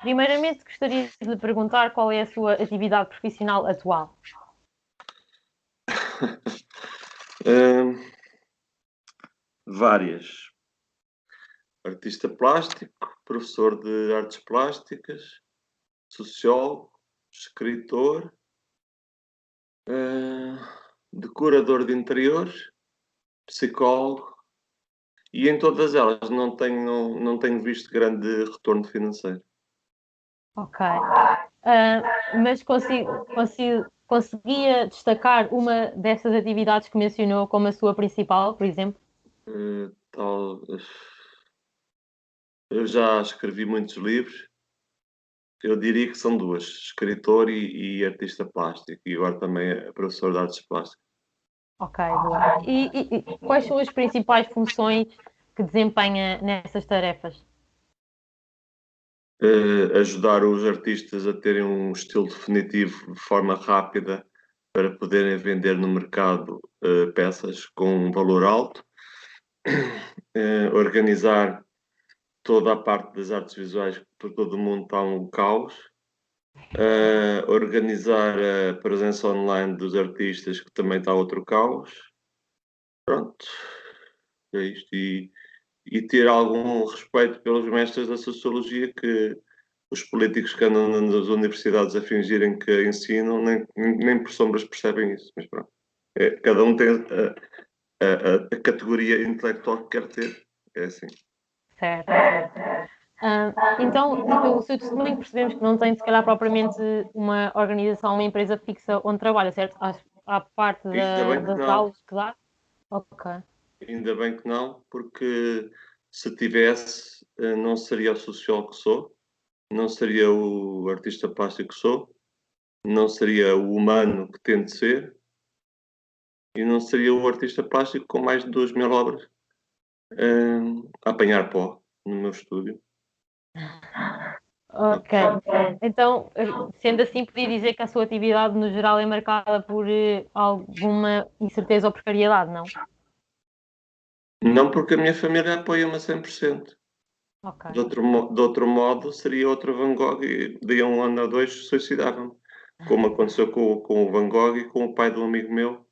Primeiramente, gostaria de lhe perguntar qual é a sua atividade profissional atual. Várias. Artista plástico, professor de artes plásticas, sociólogo, escritor, decorador de interiores, psicólogo, e em todas elas não tenho visto grande retorno financeiro. Ok. Mas conseguia destacar uma dessas atividades que mencionou como a sua principal, por exemplo? Eu já escrevi muitos livros. Eu diria que são duas, escritor e artista plástico, e agora também é professor de artes plásticas. Ok, boa. E quais são as principais funções que desempenha nessas tarefas? Ajudar os artistas a terem um estilo definitivo de forma rápida para poderem vender no mercado peças com um valor alto, organizar toda a parte das artes visuais, que por todo o mundo está um caos, organizar a presença online dos artistas, que também está outro caos. Pronto, é isto. E ter algum respeito pelos mestres da sociologia, que os políticos que andam nas universidades a fingirem que ensinam, nem por sombras percebem isso. Mas pronto, cada um tem a categoria intelectual que quer ter. É assim. Certo, certo. Então, pelo seu testemunho, percebemos que não tem, se calhar, propriamente uma organização, uma empresa fixa onde trabalha, certo? À parte Ainda bem que das não. aulas que dá? Ok. Ainda bem que não, porque se tivesse, não seria o sociólogo que sou, não seria o artista plástico que sou, não seria o humano que tento ser, e não seria o artista plástico com mais de 2.000 obras a apanhar pó no meu estúdio. Ok. Então, sendo assim, podia dizer que a sua atividade no geral é marcada por alguma incerteza ou precariedade, não? Não, porque a minha família apoia-me a 100%. Ok. De outro modo, seria outro Van Gogh e de um ano a dois suicidava-me. Como aconteceu com o Van Gogh e com o pai de um amigo meu,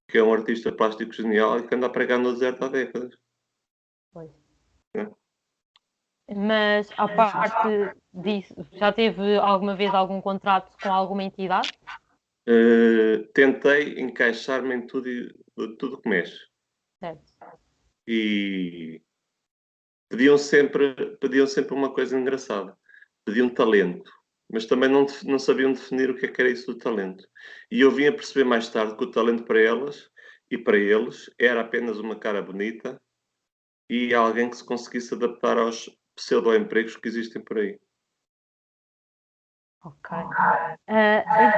que é um artista plástico genial e que anda a pregar no deserto há décadas. Pois. Né? Mas, à parte disso, já teve alguma vez algum contrato com alguma entidade? Tentei encaixar-me em tudo que mexe. Certo. E pediam sempre uma coisa engraçada. Pediam talento, mas também não sabiam definir o que era isso do talento. E eu vim a perceber mais tarde que o talento para elas e para eles era apenas uma cara bonita e alguém que se conseguisse adaptar aos pseudo-empregos que existem por aí. Ok.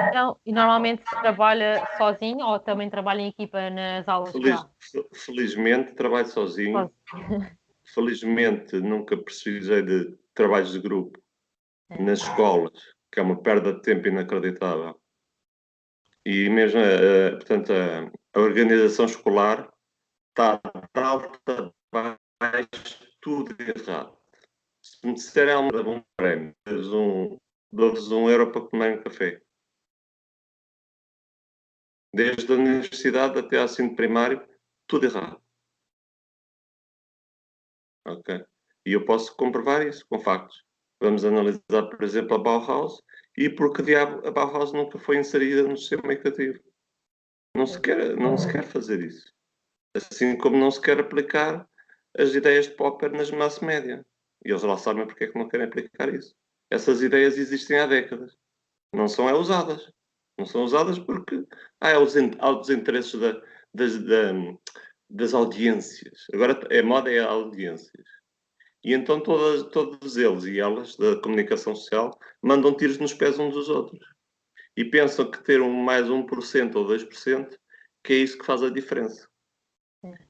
Então, e normalmente trabalha sozinho ou também trabalha em equipa nas aulas que dá? Felizmente trabalho sozinho. Sozinho. Felizmente nunca precisei de trabalhos de grupo É. nas escolas, que é uma perda de tempo inacreditável. E mesmo, portanto, a organização escolar está de alta a baixo, tudo errado. Se me disserem alguma coisa, um prémio, dou-vos um euro para comer um café. Desde a universidade até ao ensino primário, tudo errado. Ok? E eu posso comprovar isso com factos. Vamos analisar, por exemplo, a Bauhaus e por que diabo a Bauhaus nunca foi inserida no sistema educativo. Não se quer fazer isso. Assim como não se quer aplicar as ideias de Popper nas mass média. E eles lá sabem porque é que não querem aplicar isso. Essas ideias existem há décadas. Não são usadas. Não são usadas porque há os interesses das audiências. Agora a moda é audiências. E então todos eles e elas, da comunicação social, mandam tiros nos pés uns dos outros. E pensam que ter mais 1% ou 2%, que é isso que faz a diferença.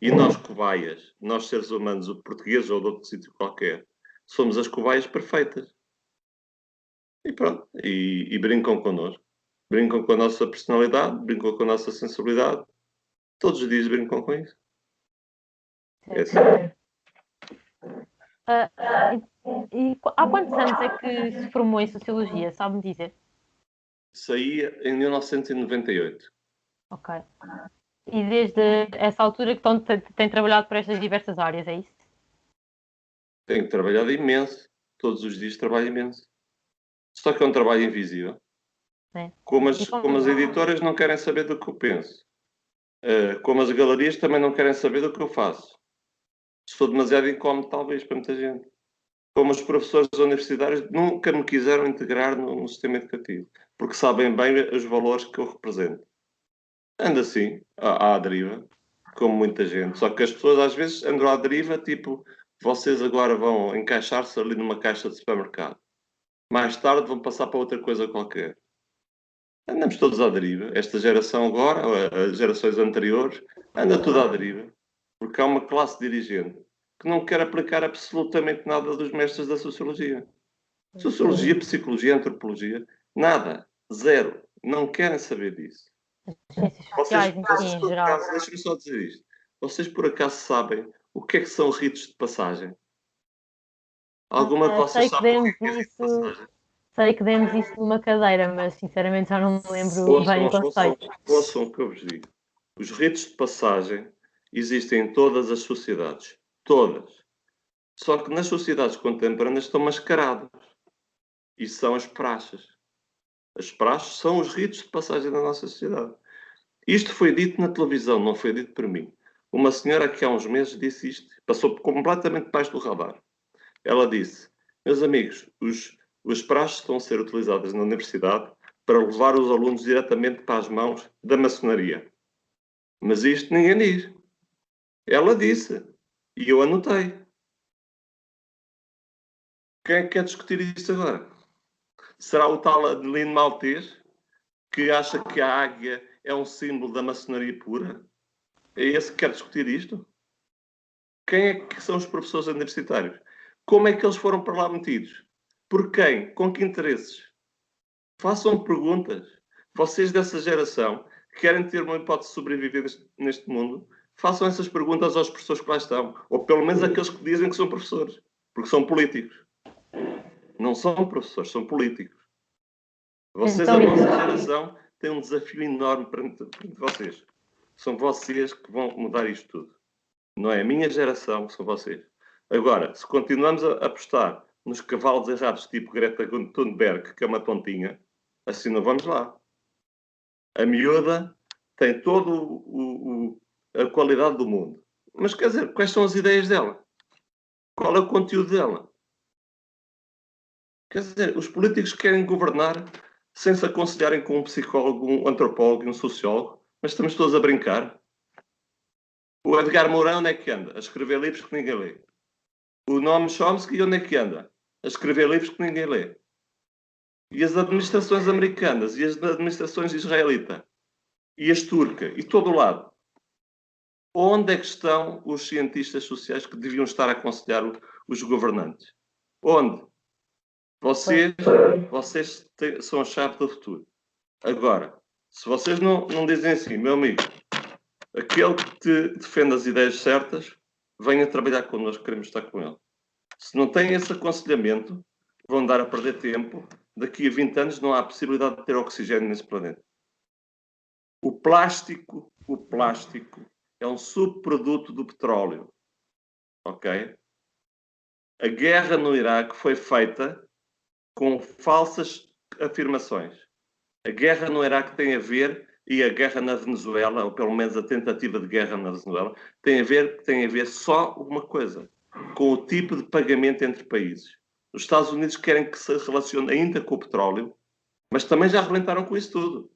E nós, cobaias, nós seres humanos, o português ou de outro sítio qualquer, somos as cobaias perfeitas. E pronto, e brincam connosco. Brincam com a nossa personalidade, brincam com a nossa sensibilidade. Todos os dias brincam com isso. É assim. E há quantos anos é que se formou em Sociologia? Sabe-me dizer? Saí em 1998. Ok. E desde essa altura que tem trabalhado por estas diversas áreas, é isso? Tenho trabalhado imenso. Todos os dias trabalho imenso. Só que é um trabalho invisível. É. Como E como as editoras não querem saber do que eu penso. Como as galerias também não querem saber do que eu faço. Sou demasiado incómodo, talvez, para muita gente. Como os professores universitários nunca me quiseram integrar no sistema educativo, porque sabem bem os valores que eu represento. Ando assim, à deriva, como muita gente. Só que as pessoas às vezes andam à deriva, tipo, vocês agora vão encaixar-se ali numa caixa de supermercado. Mais tarde vão passar para outra coisa qualquer. Andamos todos à deriva. Esta geração agora, as gerações anteriores, anda tudo à deriva. Porque há uma classe dirigente que não quer aplicar absolutamente nada dos mestres da sociologia. Sociologia, psicologia, antropologia, nada. Zero. Não querem saber disso. as ciências Vocês, sociais em si, vocês em por geral. acaso, deixem-me só dizer isto. Vocês por acaso sabem o que é que são ritos de passagem? Alguma de vocês Sei que sabe o demos que é rito de isso, passagem? sei que demos isso numa cadeira, mas sinceramente já não me lembro bem Ouçam, o ouçam, conceito. ouçam o que eu vos digo. Os ritos de passagem existem em todas as sociedades. Todas. Só que nas sociedades contemporâneas estão mascarados. E são as praxes. As praxes são os ritos de passagem da nossa sociedade. Isto foi dito na televisão, não foi dito por mim. Uma senhora que há uns meses disse isto, passou completamente debaixo do radar. Ela disse: meus amigos, os praxes estão a ser utilizadas na universidade para levar os alunos diretamente para as mãos da maçonaria. Mas isto ninguém diz. Ela disse. E eu anotei. Quem é que quer discutir isto agora? Será o tal Adelino Maltês que acha que a águia é um símbolo da maçonaria pura? É esse que quer discutir isto? Quem é que são os professores universitários? Como é que eles foram para lá metidos? Por quem? Com que interesses? Façam perguntas. Vocês dessa geração que querem ter uma hipótese de sobreviver neste mundo, façam essas perguntas aos professores que lá estão. Ou pelo menos aqueles que dizem que são professores. Porque são políticos. Não são professores, são políticos. Vocês, a Então, vossa geração, têm um desafio enorme perante vocês. São vocês que vão mudar isto tudo. Não é a minha geração, são vocês. Agora, se continuamos a apostar nos cavalos errados, tipo Greta Thunberg, que é uma tontinha, assim não vamos lá. A miúda tem toda a qualidade do mundo. Mas quer dizer, quais são as ideias dela? Qual é o conteúdo dela? Quer dizer, os políticos querem governar sem se aconselharem com um psicólogo, um antropólogo e um sociólogo, mas estamos todos a brincar. O Edgar Mourão onde é que anda? A escrever livros que ninguém lê. O Noam Chomsky onde é que anda? A escrever livros que ninguém lê. E as administrações americanas, e as administrações israelita, e as turca, e todo o lado. Onde é que estão os cientistas sociais que deviam estar a aconselhar os governantes? Onde? Vocês são a chave do futuro. Agora, se vocês não dizem assim, meu amigo, aquele que te defende as ideias certas, venha trabalhar connosco, queremos estar com ele. Se não têm esse aconselhamento, vão dar a perder tempo. Daqui a 20 anos não há possibilidade de ter oxigênio nesse planeta. O plástico é um subproduto do petróleo. Ok? A guerra no Iraque foi feita com falsas afirmações. A guerra no Iraque tem a ver, e a guerra na Venezuela, ou pelo menos a tentativa de guerra na Venezuela, tem a ver só uma coisa, com o tipo de pagamento entre países. Os Estados Unidos querem que se relacione ainda com o petróleo, mas também já arrebentaram com isso tudo.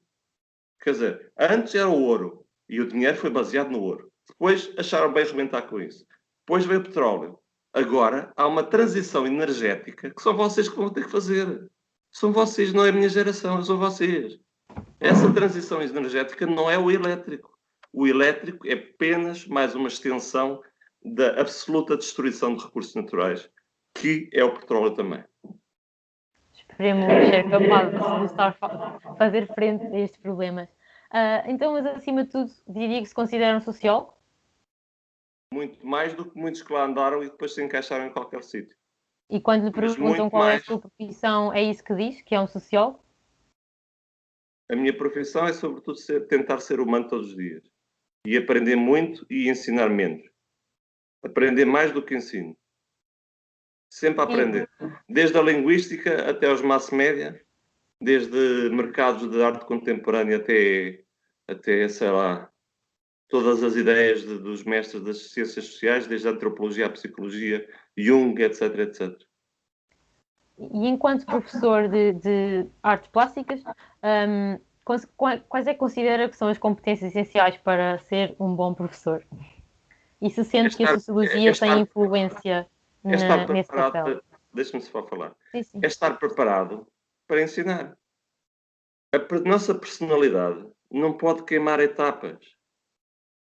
Quer dizer, antes era o ouro, e o dinheiro foi baseado no ouro. Depois acharam bem arrebentar com isso. Depois veio o petróleo. Agora há uma transição energética que são vocês que vão ter que fazer. São vocês, não é a minha geração, são vocês. Essa transição energética não é o elétrico. O elétrico é apenas mais uma extensão da absoluta destruição de recursos naturais, que é o petróleo também. esperemos ser capazes de estar fazer frente a estes problemas. Então, mas acima de tudo, diria que se considera um sociólogo? Muito mais do que muitos que lá andaram e depois se encaixaram em qualquer sítio. E quando lhe Mas perguntam muito qual é a mais. sua profissão, é isso que diz, que é um sociólogo? A minha profissão é, sobretudo, tentar ser humano todos os dias. E aprender muito e ensinar menos. Aprender mais do que ensino. Sempre a E, aprender. Desde a linguística até aos mass média, desde mercados de arte contemporânea até sei lá, todas as ideias dos mestres das ciências sociais, desde a antropologia à psicologia, Jung, etc, etc. e enquanto professor de artes plásticas, quais é que considera que são as competências essenciais para ser um bom professor? E se É sente que a estar, sociologia tem estar, influência estar nesse preparado papel? deixa-me só falar, Sim, sim. é estar preparado para ensinar. A nossa personalidade não pode queimar etapas.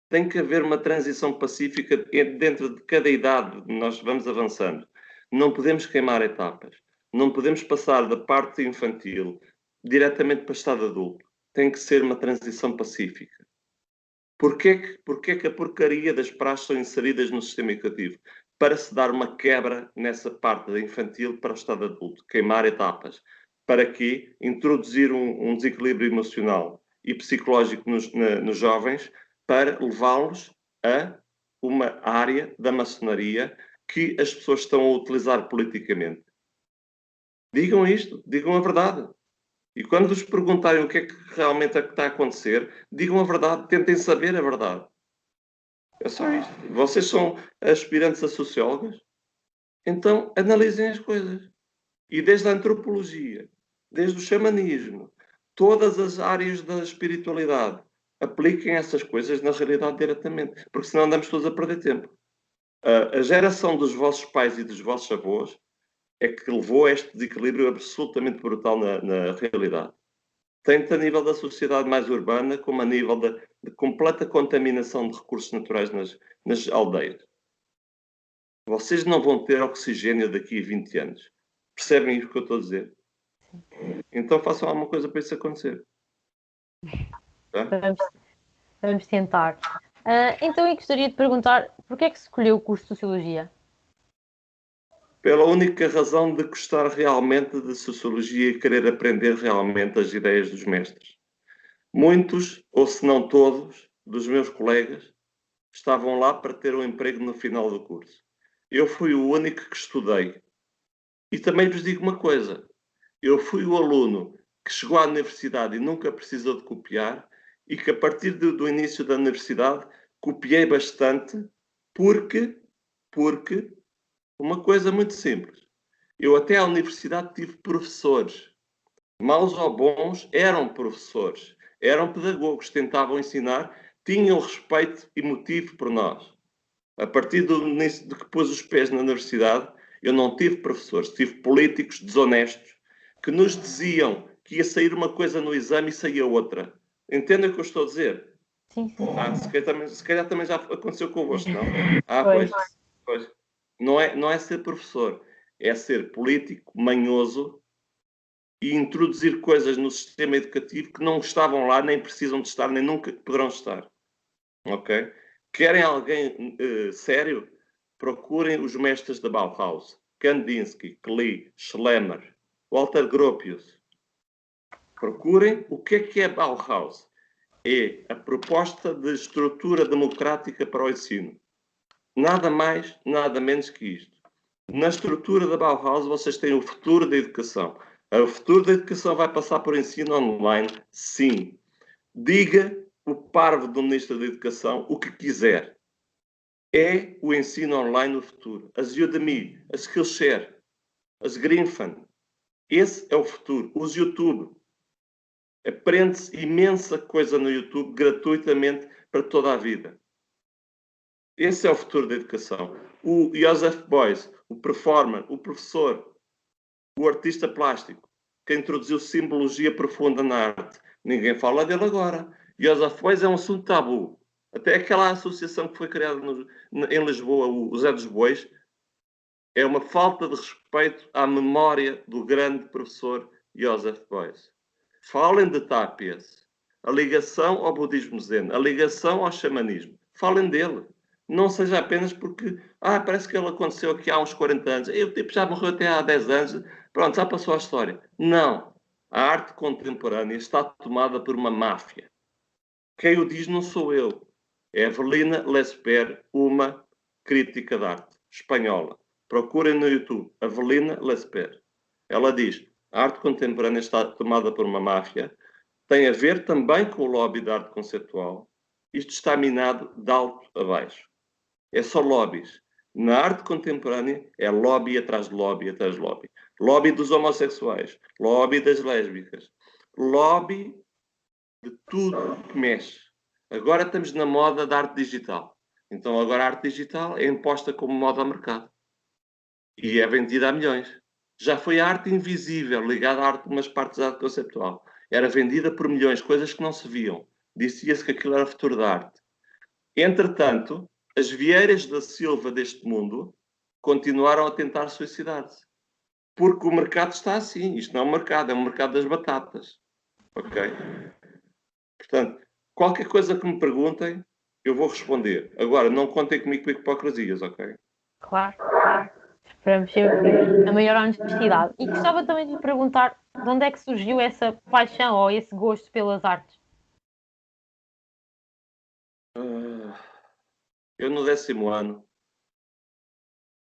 Tem que haver uma transição pacífica dentro de cada idade, nós vamos avançando. Não podemos queimar etapas. Não podemos passar da parte infantil diretamente para o estado adulto. Tem que ser uma transição pacífica. Porquê que a porcaria das praxes são inseridas no sistema educativo? Para se dar uma quebra nessa parte da infantil para o estado adulto. Queimar etapas. Para quê? Introduzir um desequilíbrio emocional e psicológico nos jovens para levá-los a uma área da maçonaria que as pessoas estão a utilizar politicamente. Digam isto, digam a verdade. E quando vos perguntarem o que é que realmente está a acontecer, digam a verdade, tentem saber a verdade. É só isto. Vocês são aspirantes a sociólogas? Então analisem as coisas. E desde a antropologia, desde o xamanismo, todas as áreas da espiritualidade, apliquem essas coisas na realidade diretamente, porque senão andamos todos a perder tempo. A geração dos vossos pais e dos vossos avós é que levou a este desequilíbrio absolutamente brutal na realidade. Tanto a nível da sociedade mais urbana, como a nível de completa contaminação de recursos naturais nas aldeias. Vocês não vão ter oxigênio daqui a 20 anos. Percebem o que eu estou a dizer? Então façam alguma coisa para isso acontecer. Tá? Vamos, vamos tentar. Então eu gostaria de perguntar, porquê é que se escolheu o curso de Sociologia? Pela única razão de gostar realmente de sociologia e querer aprender realmente as ideias dos mestres. Muitos, ou se não todos, dos meus colegas estavam lá para ter um emprego no final do curso. Eu fui o único que estudei. E também vos digo uma coisa. Eu fui o aluno que chegou à universidade e nunca precisou de copiar e que a partir do início da universidade copiei bastante porque uma coisa muito simples. Eu até à universidade tive professores. Maus ou bons, eram professores. Eram pedagogos, tentavam ensinar, tinham respeito e motivo por nós. A partir do início de que pus os pés na universidade, eu não tive professores, tive políticos desonestos que nos diziam que ia sair uma coisa no exame e saía outra. Entendem o que eu estou a dizer? Sim, sim. Se calhar também já aconteceu convosco, não? Pois. Pois. Não é ser professor, é ser político, manhoso e introduzir coisas no sistema educativo que não estavam lá, nem precisam de estar, nem nunca poderão estar. Ok? Querem alguém sério? Procurem os mestres da Bauhaus. Kandinsky, Klee, Schlemmer, Walter Gropius. Procurem o que é Bauhaus. É a proposta de estrutura democrática para o ensino. Nada mais, nada menos que isto. Na estrutura da Bauhaus vocês têm o futuro da educação. O futuro da educação vai passar por ensino online? Sim. Diga o parvo do Ministro da Educação o que quiser. É o ensino online no futuro. As Udemy, as Skillshare, as Greenfund. Esse é o futuro. Use YouTube. Aprende-se imensa coisa no YouTube gratuitamente para toda a vida. Esse é o futuro da educação. O Joseph Beuys, o performer, o professor, o artista plástico, que introduziu simbologia profunda na arte. Ninguém fala dele agora. Joseph Beuys é um assunto tabu. Até aquela associação que foi criada em Lisboa, o Zé dos Bois, é uma falta de respeito à memória do grande professor Joseph Beuys. Falem de Tápias, a ligação ao budismo zen, a ligação ao xamanismo. Falem dele. não seja apenas porque, parece que ele aconteceu aqui há uns 40 anos, eu tipo, já morreu até há 10 anos, pronto, já passou a história. Não. A arte contemporânea está tomada por uma máfia. Quem o diz não sou eu. É Evelina Lesper, uma crítica de arte espanhola. Procurem no YouTube, Evelina Lesper. Ela diz, a arte contemporânea está tomada por uma máfia, tem a ver também com o lobby da arte conceptual. Isto está minado de alto a baixo. É só lobbies. Na arte contemporânea é lobby atrás de lobby atrás de lobby. Lobby dos homossexuais, lobby das lésbicas, lobby de tudo que mexe. Agora estamos na moda da arte digital. Então agora a arte digital é imposta como moda ao mercado. E é vendida a milhões. Já foi a arte invisível, ligada à arte, umas partes da arte conceptual. Era vendida por milhões, coisas que não se viam. Dizia-se que aquilo era o futuro da arte. Entretanto, as Vieiras da Silva deste mundo continuaram a tentar suicidar-se. Porque o mercado está assim. Isto não é um mercado, é um mercado das batatas. Ok? Portanto, qualquer coisa que me perguntem, eu vou responder. Agora, não contem comigo com hipocrisias, ok? Claro, claro. Esperamos sempre a maior honestidade. E gostava também de lhe perguntar de onde é que surgiu essa paixão ou esse gosto pelas artes? Eu, no 10º ano,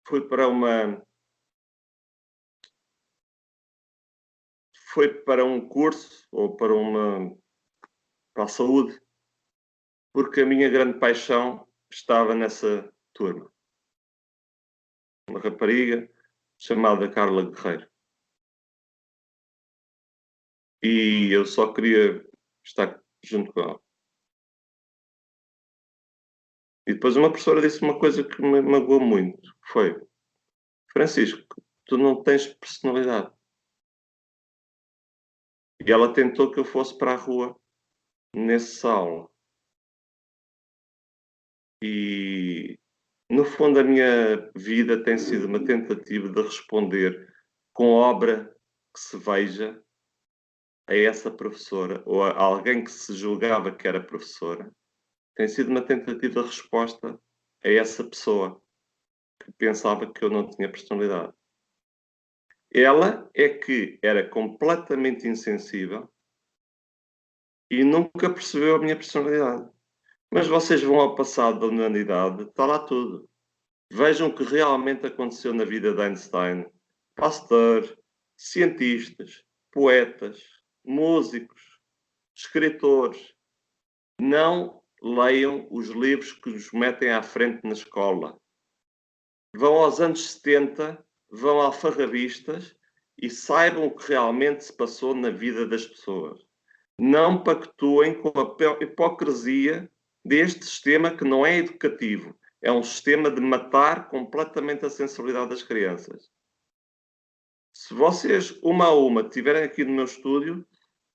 fui para uma... Foi para um curso, ou para uma... para a saúde, porque a minha grande paixão estava nessa turma. Uma rapariga chamada Carla Guerreiro. E eu só queria estar junto com ela. E depois uma professora disse uma coisa que me magoou muito. Foi, Francisco, tu não tens personalidade. E ela tentou que eu fosse para a rua nessa aula. E, no fundo, a minha vida tem sido uma tentativa de responder com obra que se veja a essa professora, ou a alguém que se julgava que era professora. Tem sido uma tentativa de resposta a essa pessoa que pensava que eu não tinha personalidade. Ela é que era completamente insensível e nunca percebeu a minha personalidade. Mas vocês vão ao passado da humanidade, está lá tudo. Vejam o que realmente aconteceu na vida de Einstein, Pasteur, cientistas, poetas, músicos, escritores. Não leiam os livros que nos metem à frente na escola. Vão aos anos 70, vão alfarrabistas e saibam o que realmente se passou na vida das pessoas. Não pactuem com a hipocrisia deste sistema que não é educativo. É um sistema de matar completamente a sensibilidade das crianças. Se vocês, uma a uma, estiverem aqui no meu estúdio,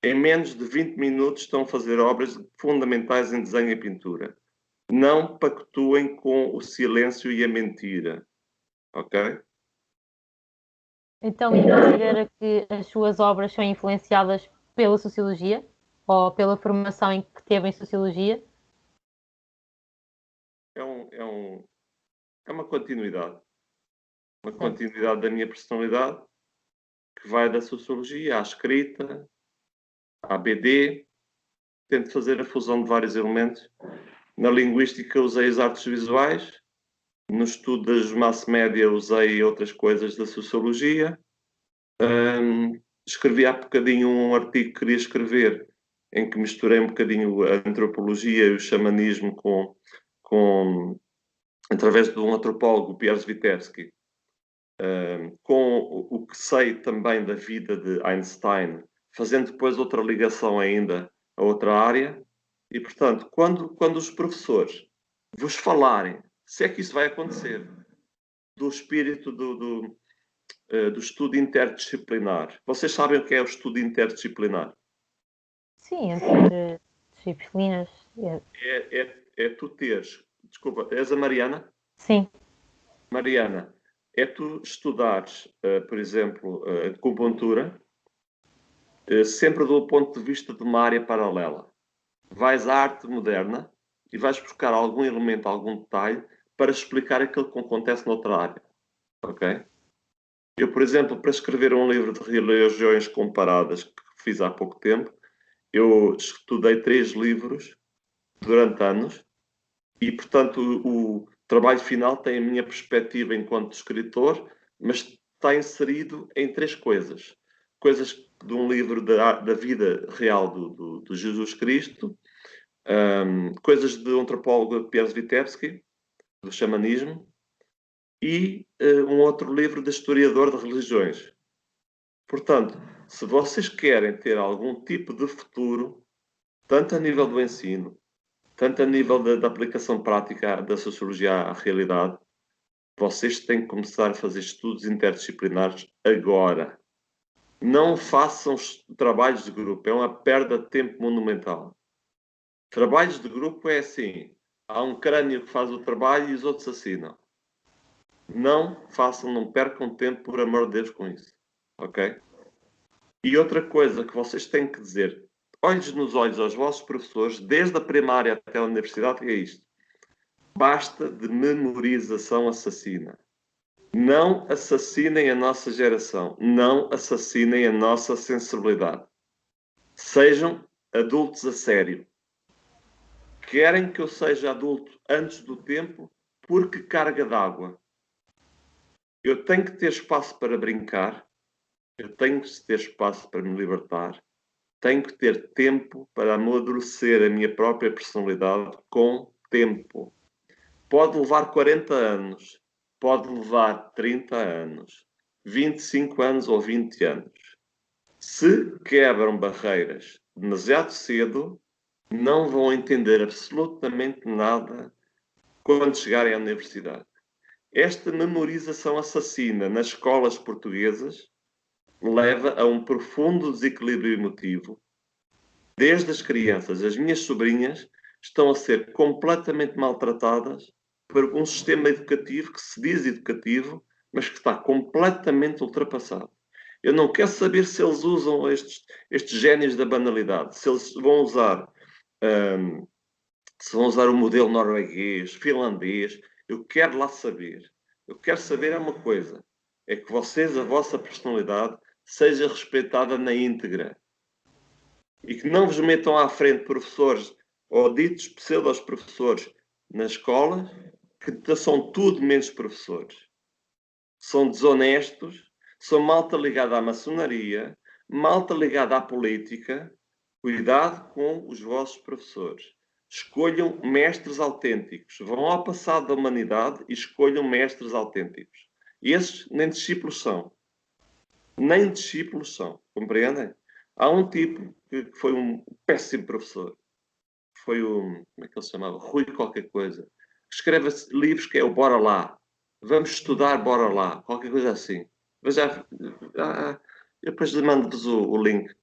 em menos de 20 minutos estão a fazer obras fundamentais em desenho e pintura. Não pactuem com o silêncio e a mentira. Ok? Então, e considera que as suas obras são influenciadas pela sociologia ou pela formação em que teve em sociologia? É uma continuidade. Uma Certo. continuidade da minha personalidade que vai da sociologia à escrita, à BD. Tento fazer a fusão de vários elementos. Na linguística usei as artes visuais. No estudo das mass média usei outras coisas da sociologia. Escrevi há bocadinho um artigo que queria escrever, em que misturei um bocadinho a antropologia e o xamanismo através de um antropólogo, Pierre Vitebsky, com o que sei também da vida de Einstein, fazendo depois outra ligação ainda a outra área. E, portanto, quando os professores vos falarem, se é que isso vai acontecer, do espírito do estudo interdisciplinar. Vocês sabem o que é o estudo interdisciplinar? Sim, entre disciplinas. É tu teres... Desculpa, és a Mariana? Sim, Mariana, é tu estudares, por exemplo, acupuntura, sempre do ponto de vista de uma área paralela. Vais à arte moderna, e vais buscar algum elemento, algum detalhe para explicar aquilo que acontece noutra área. Ok? Eu, por exemplo, para escrever um livro de religiões comparadas que fiz há pouco tempo, eu estudei 3 livros durante anos e, portanto, o trabalho final tem a minha perspectiva enquanto escritor, mas está inserido em 3 coisas. Coisas de um livro da vida real do Jesus Cristo, coisas de um antropólogo Piers Vitebsky, do xamanismo, e um outro livro de historiador de religiões. Portanto, se vocês querem ter algum tipo de futuro, tanto a nível do ensino, tanto a nível da aplicação prática da sociologia à realidade, vocês têm que começar a fazer estudos interdisciplinares agora. Não façam trabalhos de grupo, é uma perda de tempo monumental. Trabalhos de grupo é assim, há um crânio que faz o trabalho e os outros assinam. Não façam, não percam tempo, por amor de Deus, com isso. Ok? E outra coisa que vocês têm que dizer, olhos nos olhos aos vossos professores, desde a primária até a universidade, é isto. Basta de memorização assassina. Não assassinem a nossa geração. Não assassinem a nossa sensibilidade. Sejam adultos a sério. Querem que eu seja adulto antes do tempo? Porque carga d'água. Eu tenho que ter espaço para brincar. Eu tenho que ter espaço para me libertar. Tenho que ter tempo para amadurecer a minha própria personalidade com tempo. Pode levar 40 anos, pode levar 30 anos, 25 anos ou 20 anos. Se quebram barreiras demasiado cedo, não vão entender absolutamente nada quando chegarem à universidade. Esta memorização assassina nas escolas portuguesas leva a um profundo desequilíbrio emotivo. Desde as crianças, as minhas sobrinhas estão a ser completamente maltratadas por um sistema educativo que se diz educativo, mas que está completamente ultrapassado. Eu não quero saber se eles usam estes génios da banalidade, se eles vão usar, se vão usar o modelo norueguês, finlandês. Eu quero lá saber. Eu quero saber é uma coisa, é que vocês, a vossa personalidade, seja respeitada na íntegra. E que não vos metam à frente professores ou ditos pseudos-professores na escola, que são tudo menos professores. São desonestos, são malta ligada à maçonaria, malta ligada à política. Cuidado com os vossos professores. Escolham mestres autênticos. Vão ao passado da humanidade e escolham mestres autênticos. Esses nem discípulos são. Nem discípulos são. Compreendem? Há um tipo que foi um péssimo professor. Foi o... Como é que ele se chamava? Rui qualquer coisa. Que escreve livros que é o Bora Lá. Vamos estudar, bora lá. Qualquer coisa assim. Mas eu depois lhe mando-vos o link.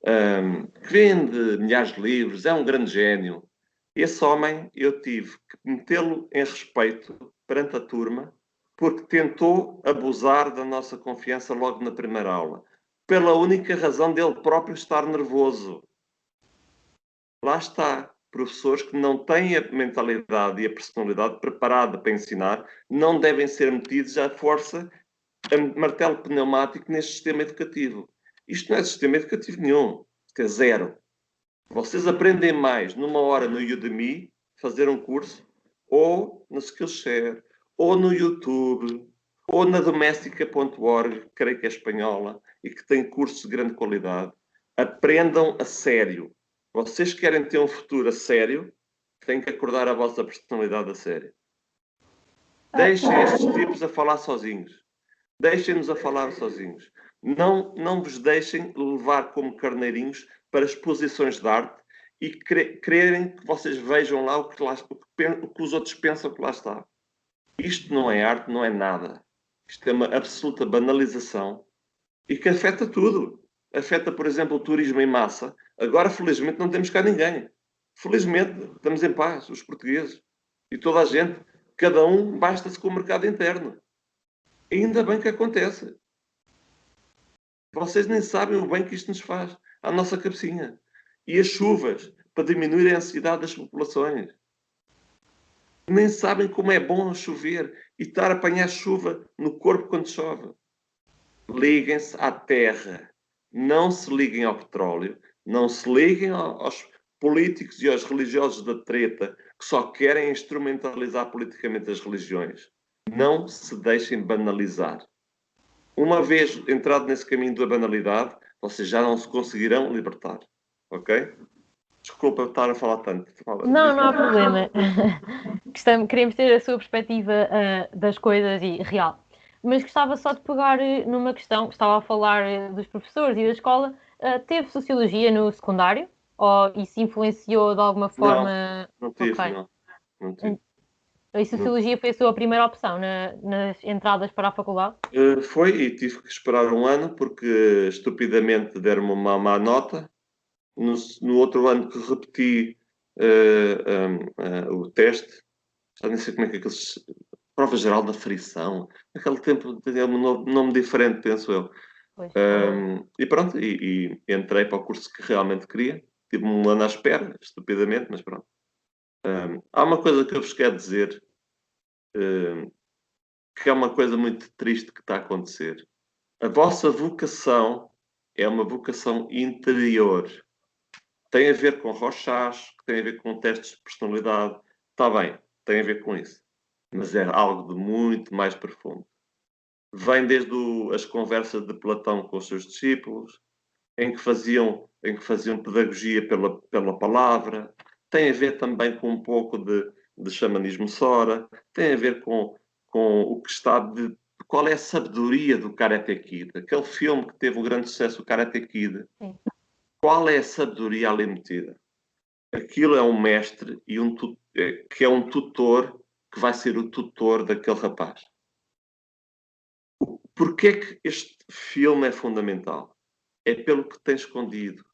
Que vende milhares de livros. É um grande gênio. Esse homem, eu tive que metê-lo em respeito perante a turma, porque tentou abusar da nossa confiança logo na primeira aula. Pela única razão dele próprio estar nervoso. Lá está. Professores que não têm a mentalidade e a personalidade preparada para ensinar não devem ser metidos à força a martelo pneumático neste sistema educativo. Isto não é sistema educativo nenhum. Isto é zero. Vocês aprendem mais numa hora no Udemy, fazer um curso, ou no Skillshare, ou no YouTube, ou na domestica.org, creio que é espanhola, e que tem cursos de grande qualidade. Aprendam a sério. Vocês querem ter um futuro a sério, têm que acordar a vossa personalidade a sério. Deixem estes tipos a falar sozinhos. Deixem-nos a falar sozinhos. Não vos deixem levar como carneirinhos para exposições de arte e quererem que vocês vejam lá o que os outros pensam que lá está. Isto não é arte, não é nada. Isto é uma absoluta banalização e que afeta tudo. Afeta, por exemplo, o turismo em massa. Agora, felizmente, não temos cá ninguém. Felizmente, estamos em paz, os portugueses. E toda a gente, cada um basta-se com o mercado interno. E ainda bem que acontece. Vocês nem sabem o bem que isto nos faz à nossa cabecinha. E as chuvas, para diminuir a ansiedade das populações. nem sabem como é bom chover e estar a apanhar chuva no corpo quando chove. Liguem-se à terra, não se liguem ao petróleo, não se liguem aos políticos e aos religiosos da treta que só querem instrumentalizar politicamente as religiões. Não se deixem banalizar. Uma vez entrado nesse caminho da banalidade, vocês já não se conseguirão libertar. Ok? Desculpa estar a falar tanto. Não, não há problema. Queremos ter a sua perspectiva das coisas e real. Mas gostava só de pegar numa questão. Estava a falar dos professores e da escola. Teve sociologia no secundário? Ou isso influenciou de alguma forma? Não tive, Ok. não tive. E sociologia foi a sua primeira opção nas entradas para a faculdade? Foi e tive que esperar um ano porque estupidamente deram-me uma má nota. No outro ano que repeti o teste, já nem sei como é que aqueles. Prova geral da frição. Naquele tempo tinha um nome diferente, penso eu. Pois. E pronto, e entrei para o curso que realmente queria. Tive um ano à espera, estupidamente, mas pronto. Há uma coisa que eu vos quero dizer, que é uma coisa muito triste que está a acontecer. A vossa vocação é uma vocação interior. Tem a ver com Rorschach, tem a ver com testes de personalidade. Está bem, tem a ver com isso. Mas é algo de muito mais profundo. Vem desde as conversas de Platão com os seus discípulos, em que faziam pedagogia pela palavra. Tem a ver também com um pouco de xamanismo Sora. Tem a ver com o que está de... Qual é a sabedoria do Karate Kid? Aquele filme que teve um grande sucesso, o Karate Kid. Sim. Qual é a sabedoria ali metida? Aquilo é um mestre que é um tutor que vai ser o tutor daquele rapaz. Porquê é que este filme é fundamental? É pelo que tem escondido.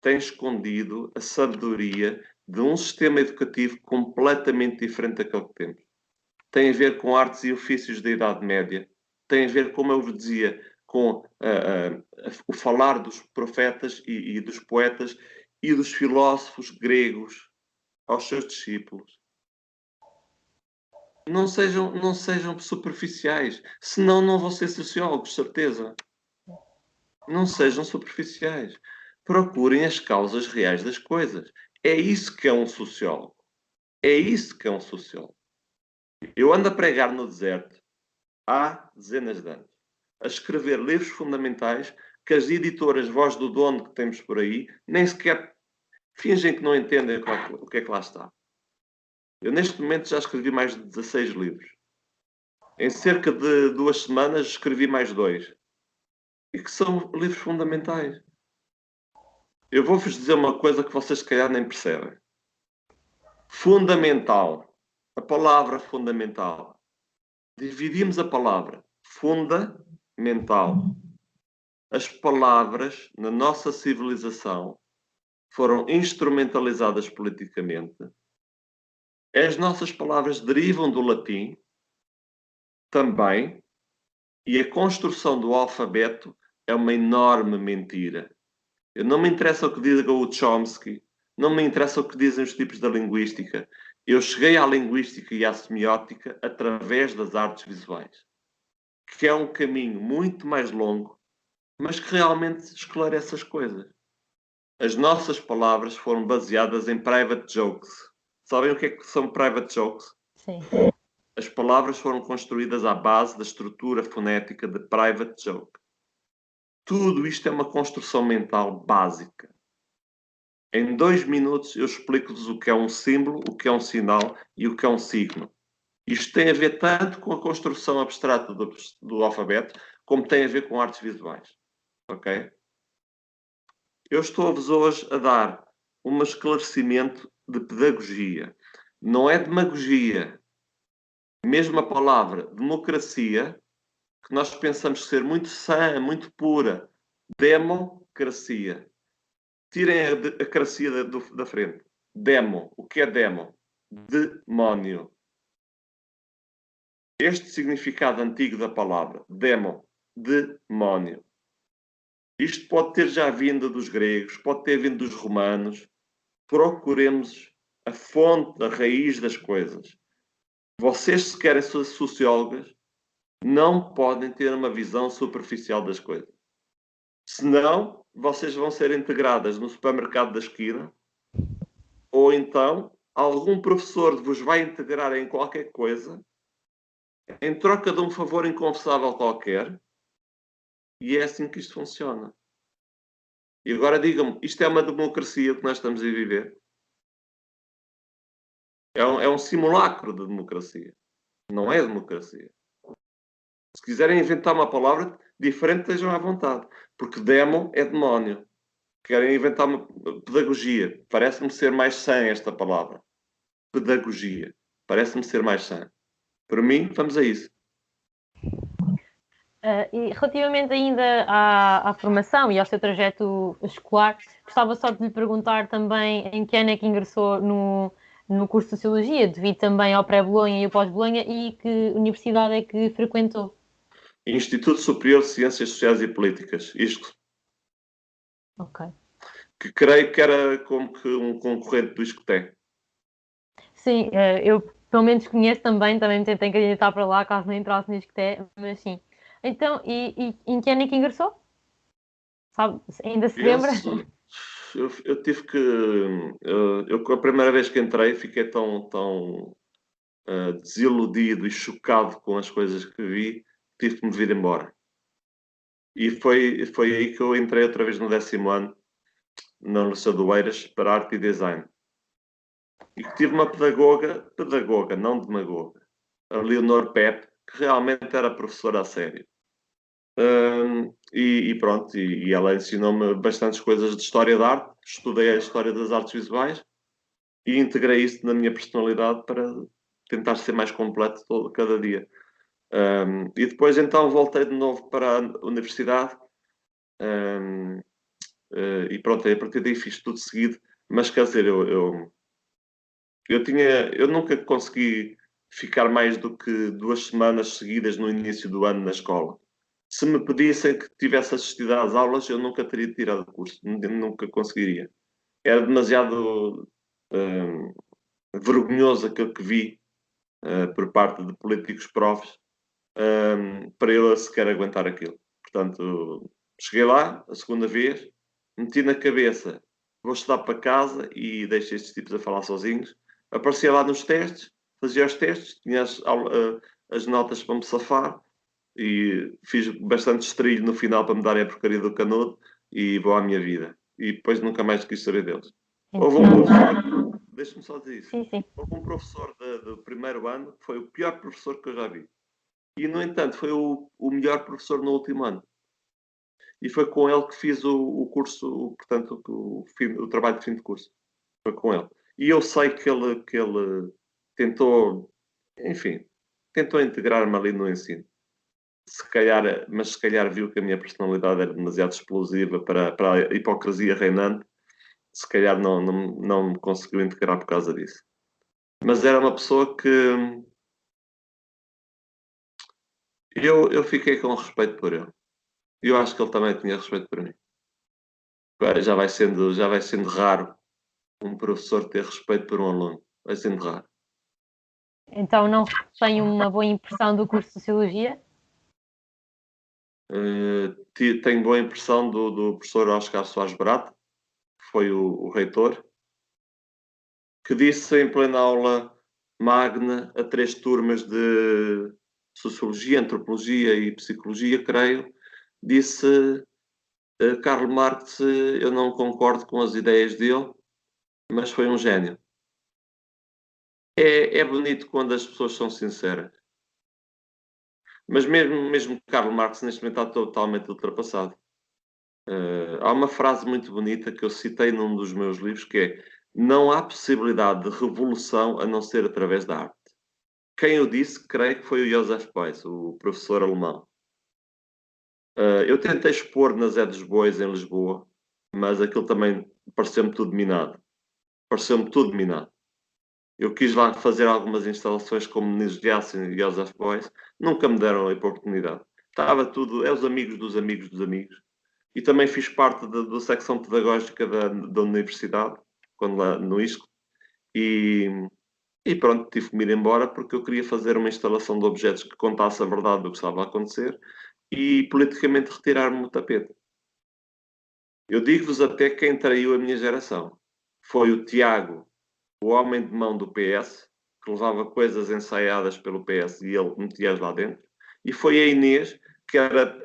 Tem escondido a sabedoria de um sistema educativo completamente diferente daquele que temos. Tem a ver com artes e ofícios da Idade Média. Tem a ver, como eu vos dizia, com o falar dos profetas e dos poetas e dos filósofos gregos aos seus discípulos. Não sejam superficiais, senão não vão ser sociólogos, certeza. Não sejam superficiais. Procurem as causas reais das coisas. É isso que é um sociólogo. É isso que é um sociólogo. Eu ando a pregar no deserto há dezenas de anos, a escrever livros fundamentais que as editoras Voz do Dono que temos por aí nem sequer fingem que não entendem o que é que lá está. Eu, neste momento, já escrevi mais de 16 livros. Em cerca de 2 semanas, escrevi mais 2. E que são livros fundamentais. Eu vou-vos dizer uma coisa que vocês, se calhar, nem percebem. Fundamental. A palavra fundamental. Dividimos a palavra fundamental. As palavras, na nossa civilização, foram instrumentalizadas politicamente. As nossas palavras derivam do latim, também, e a construção do alfabeto é uma enorme mentira. Não me interessa o que diga o Chomsky, não me interessa o que dizem os tipos da linguística. Eu cheguei à linguística e à semiótica através das artes visuais, que é um caminho muito mais longo, mas que realmente esclarece as coisas. As nossas palavras foram baseadas em private jokes. Sabem o que é que são private jokes? Sim. As palavras foram construídas à base da estrutura fonética de private joke. Tudo isto é uma construção mental básica. Em 2 minutos eu explico-vos o que é um símbolo, o que é um sinal e o que é um signo. Isto tem a ver tanto com a construção abstrata do alfabeto, como tem a ver com artes visuais. Ok? Eu estou-vos hoje a dar um esclarecimento de pedagogia. Não é demagogia. Mesmo a palavra democracia, que nós pensamos ser muito sã, muito pura. Democracia. Tirem a cracia da frente. Demo. O que é demo? Demónio. Este significado antigo da palavra, demo, demónio. Isto pode ter já vindo dos gregos, pode ter vindo dos romanos. Procuremos a fonte, a raiz das coisas. vocês, se querem ser sociólogas, não podem ter uma visão superficial das coisas. Senão, vocês vão ser integradas no supermercado da esquina, ou então algum professor vos vai integrar em qualquer coisa, em troca de um favor inconfessável qualquer, e é assim que isto funciona. E agora digam-me, isto é uma democracia que nós estamos a viver? É um simulacro de democracia. Não é democracia. Se quiserem inventar uma palavra diferente, estejam à vontade. Porque demo é demónio. Querem inventar uma pedagogia. Parece-me ser mais sã esta palavra. Pedagogia. Parece-me ser mais sã. Para mim, vamos a isso. E relativamente ainda à formação e ao seu trajeto escolar, gostava só de lhe perguntar também em que ano é que ingressou no curso de Sociologia, devido também ao pré-Bolonha e ao pós-Bolonha, e que universidade é que frequentou? Instituto Superior de Ciências Sociais e Políticas. Isto. Ok. Que creio que era como que um concorrente do Iscoté. Sim, eu pelo menos conheço também me tentei candidatar para lá, caso não entrasse no Isqueté, mas sim. Então, e em que ano é que ingressou? Sabe, ainda se lembra? Penso, eu tive que. A primeira vez que entrei, fiquei tão desiludido e chocado com as coisas que vi, tive que me vir embora. E foi aí que eu entrei outra vez no 10º ano, na Universidade do Eiras, para arte e design. E que tive uma pedagoga, não demagoga, a Leonor Pepe, que realmente era professora a sério. E pronto, e ela ensinou-me bastantes coisas de história da arte, estudei a história das artes visuais e integrei isso na minha personalidade para tentar ser mais completo cada dia. E depois então voltei de novo para a universidade e pronto, a partir daí fiz tudo seguido, mas quer dizer, eu nunca consegui ficar mais do que 2 semanas seguidas no início do ano na escola. Se me pedissem que tivesse assistido às aulas, eu nunca teria tirado o curso, nunca conseguiria. Era demasiado vergonhoso aquilo que vi por parte de políticos profs para eu sequer aguentar aquilo. Portanto, cheguei lá a segunda vez, meti na cabeça, vou estudar para casa e deixei estes tipos a falar sozinhos. Aparecia lá nos testes, fazia os testes, tinha as notas para me safar e fiz bastante estrilho no final para me darem a porcaria do canudo e vou à minha vida. E depois nunca mais quis saber deles. Houve um professor, deixa-me só dizer isso, Sim, sim. houve um professor do primeiro ano que foi o pior professor que eu já vi. E, no entanto, foi o melhor professor no último ano. E foi com ele que fiz o curso, portanto, o trabalho de fim de curso. Foi com ele. E eu sei que ele tentou, enfim, tentou integrar-me ali no ensino. Mas se calhar viu que a minha personalidade era demasiado explosiva para a hipocrisia reinante. Se calhar não me conseguiu integrar por causa disso. Mas era uma pessoa que eu fiquei com respeito por ele. E eu acho que ele também tinha respeito por mim. Já vai sendo raro um professor ter respeito por um aluno. Vai sendo raro. Então não tenho uma boa impressão do curso de Sociologia? Tenho boa impressão do professor Oscar Soares Barato, que foi o reitor, que disse em plena aula magna a 3 turmas de Sociologia, Antropologia e Psicologia, creio, disse Karl Marx, eu não concordo com as ideias dele, mas foi um gênio. É bonito quando as pessoas são sinceras. Mas mesmo Karl Marx neste momento está totalmente ultrapassado. Há uma frase muito bonita que eu citei num dos meus livros que é: não há possibilidade de revolução a não ser através da arte. Quem o disse, creio que foi o Joseph Beuys, o professor alemão. Eu tentei expor na Zé dos Bois, em Lisboa, mas aquilo também pareceu-me tudo minado. Pareceu-me tudo minado. Eu quis lá fazer algumas instalações como Meninos de Aço e Joseph Beuys, nunca me deram a oportunidade. Estava tudo, é os amigos dos amigos dos amigos. E também fiz parte da secção pedagógica da universidade, quando lá no ISCO, e E pronto, tive que me ir embora porque eu queria fazer uma instalação de objetos que contasse a verdade do que estava a acontecer e politicamente retirar-me do tapete. Eu digo-vos até quem traiu a minha geração. Foi o Tiago, o homem de mão do PS, que levava coisas ensaiadas pelo PS e ele metia-as lá dentro. E foi a Inês, que era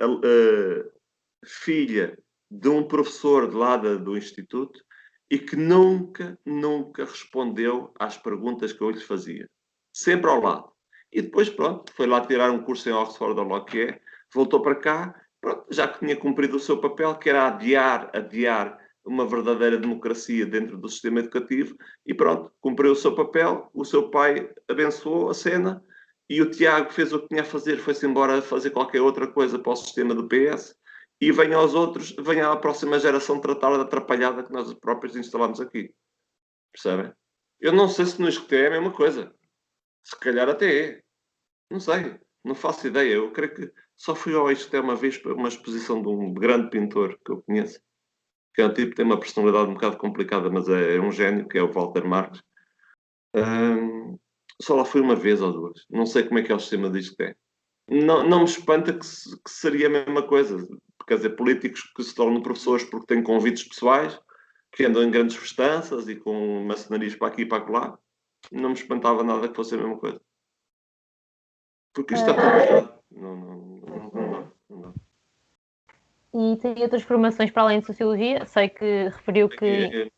filha de um professor de lá do Instituto e que nunca respondeu às perguntas que eu lhes fazia. Sempre ao lado. E depois, pronto, foi lá tirar um curso em Oxford, ou lá o que é, voltou para cá, pronto, já que tinha cumprido o seu papel, que era adiar uma verdadeira democracia dentro do sistema educativo, e pronto, cumpriu o seu papel, o seu pai abençoou a cena, e o Tiago fez o que tinha a fazer, foi-se embora a fazer qualquer outra coisa para o sistema do PS, e venha aos outros, venha à próxima geração tratar da atrapalhada que nós próprios instalamos aqui. Percebem? Eu não sei se no escutei é a mesma coisa. Se calhar até é. Não sei. Não faço ideia. Eu creio que só fui ao Escuté uma vez para uma exposição de um grande pintor que eu conheço. Que é um tipo que tem uma personalidade um bocado complicada, mas é um gênio, que é o Walter Marques. Só lá fui uma vez ou duas. Não sei como é que é o sistema de Escuté. Não me espanta que seria a mesma coisa. Quer dizer, políticos que se tornam professores porque têm convites pessoais, que andam em grandes festanças e com maçonarias para aqui e para lá. Não me espantava nada que fosse a mesma coisa. Porque isto está tudo errado. Não dá. E tem outras formações para além de Sociologia? Sei que referiu que...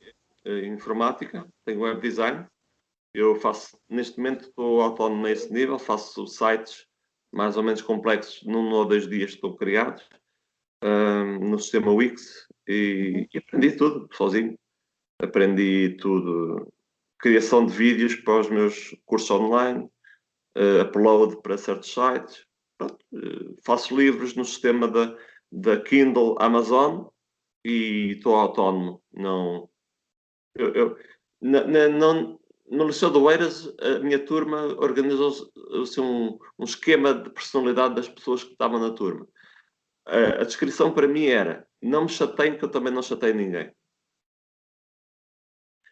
Informática, tenho web design. Eu faço, neste momento, estou autónomo nesse nível, faço sites mais ou menos complexos num ou 2 dias estão criados no sistema Wix e aprendi tudo sozinho. Aprendi tudo, criação de vídeos para os meus cursos online, upload para certos sites. Pronto, faço livros no sistema da Kindle Amazon e estou autónomo. Não, eu, não, no Liceu de Oeiras, a minha turma organizou-se um esquema de personalidade das pessoas que estavam na turma. A descrição para mim era: não me chateiem, que eu também não chateio ninguém.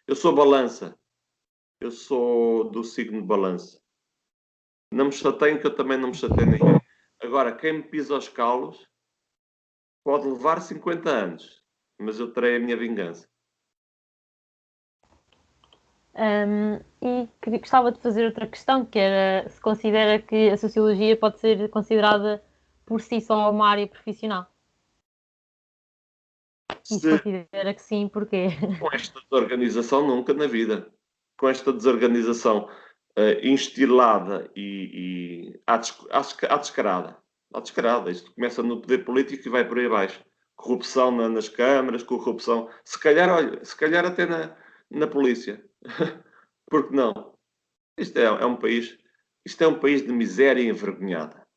Eu sou balança, eu sou do signo de balança. Não me chateiem, que eu também não me chateio ninguém. Agora, quem me pisa aos calos pode levar 50 anos, mas eu terei a minha vingança. E gostava de fazer outra questão, que era se considera que a Sociologia pode ser considerada por si só uma área profissional. E se Se considera que sim, porquê? com esta desorganização, nunca na vida. Com esta desorganização instilada e à descarada. À descarada. Isto começa no poder político e vai por aí abaixo. Corrupção nas câmaras, corrupção. Se calhar, olha, se calhar até na polícia. Porque não? Isto é um país. Isto é um país de miséria envergonhada.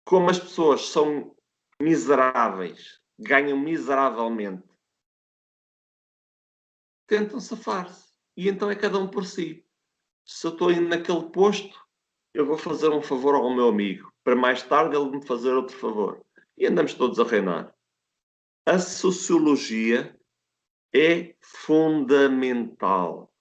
Como as pessoas são miseráveis, ganham miseravelmente, tentam safar-se. E então é cada um por si. Se eu estou indo naquele posto, eu vou fazer um favor ao meu amigo, para mais tarde ele me fazer outro favor. E andamos todos a reinar. A sociologia é fundamental.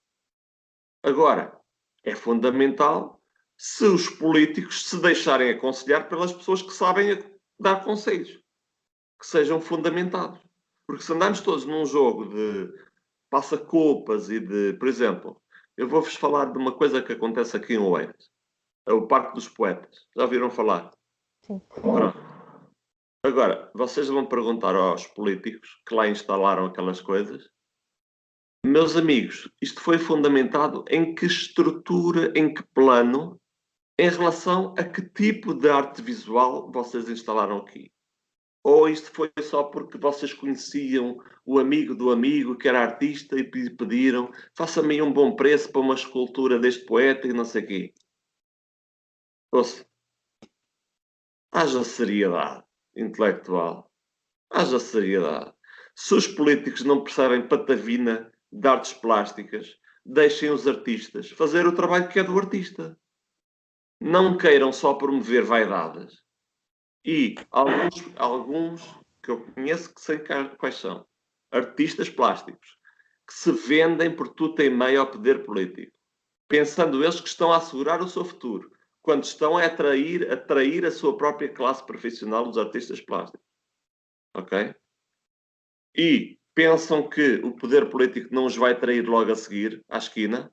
Agora, é fundamental se os políticos se deixarem aconselhar pelas pessoas que sabem dar conselhos, que sejam fundamentados. Porque se andarmos todos num jogo de passa-culpas e de, por exemplo, eu vou-vos falar de uma coisa que acontece aqui em Oeiras. É o Parque dos Poetas. Já ouviram falar? Sim. Pronto. Agora, vocês vão perguntar aos políticos que lá instalaram aquelas coisas. Meus amigos, isto foi fundamentado em que estrutura, em que plano, em relação a que tipo de arte visual vocês instalaram aqui? Ou isto foi só porque vocês conheciam o amigo do amigo que era artista e pediram faça-me um bom preço para uma escultura deste poeta e não sei o quê? Ouça, haja seriedade intelectual. Haja seriedade. Se os políticos não percebem patavina de artes plásticas, deixem os artistas fazer o trabalho que é do artista. Não queiram só promover vaidades. E alguns que eu conheço que sei quais são. Artistas plásticos que se vendem por tudo em meio ao poder político. pensando eles que estão a assegurar o seu futuro, quando estão a atrair a sua própria classe profissional, os artistas plásticos. Ok? E pensam que o poder político não os vai trair logo a seguir, à esquina,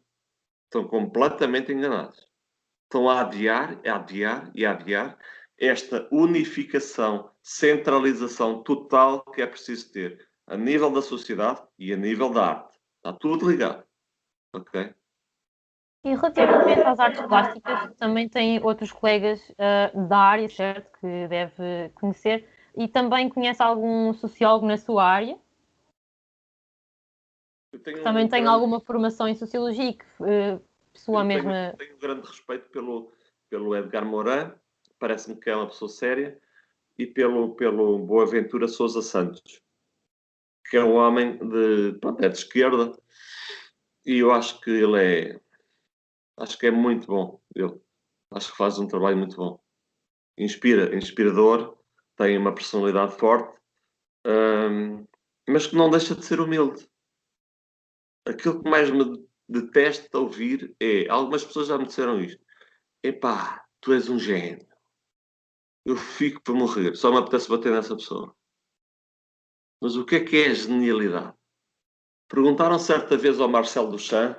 estão completamente enganados. Estão a adiar, a adiar e a adiar esta unificação, centralização total que é preciso ter a nível da sociedade e a nível da arte. Está tudo ligado. Ok? E relativamente às artes plásticas, também tem outros colegas da área, certo, que deve conhecer, e também conhece algum sociólogo na sua área, que também tem alguma formação em sociologia e que pessoa mesma. Tenho um grande respeito pelo Edgar Morin, parece-me que é uma pessoa séria, e pelo Boaventura Sousa Santos, que é um homem é de esquerda, e eu acho que acho que é muito bom. Eu acho que faz um trabalho muito bom. Inspirador, tem uma personalidade forte, mas que não deixa de ser humilde. Aquilo que mais me detesta ouvir é, algumas pessoas já me disseram isto, epá, tu és um gênio. Eu fico para morrer, só me apetece bater nessa pessoa. Mas o que é a genialidade? Perguntaram certa vez ao Marcel Duchamp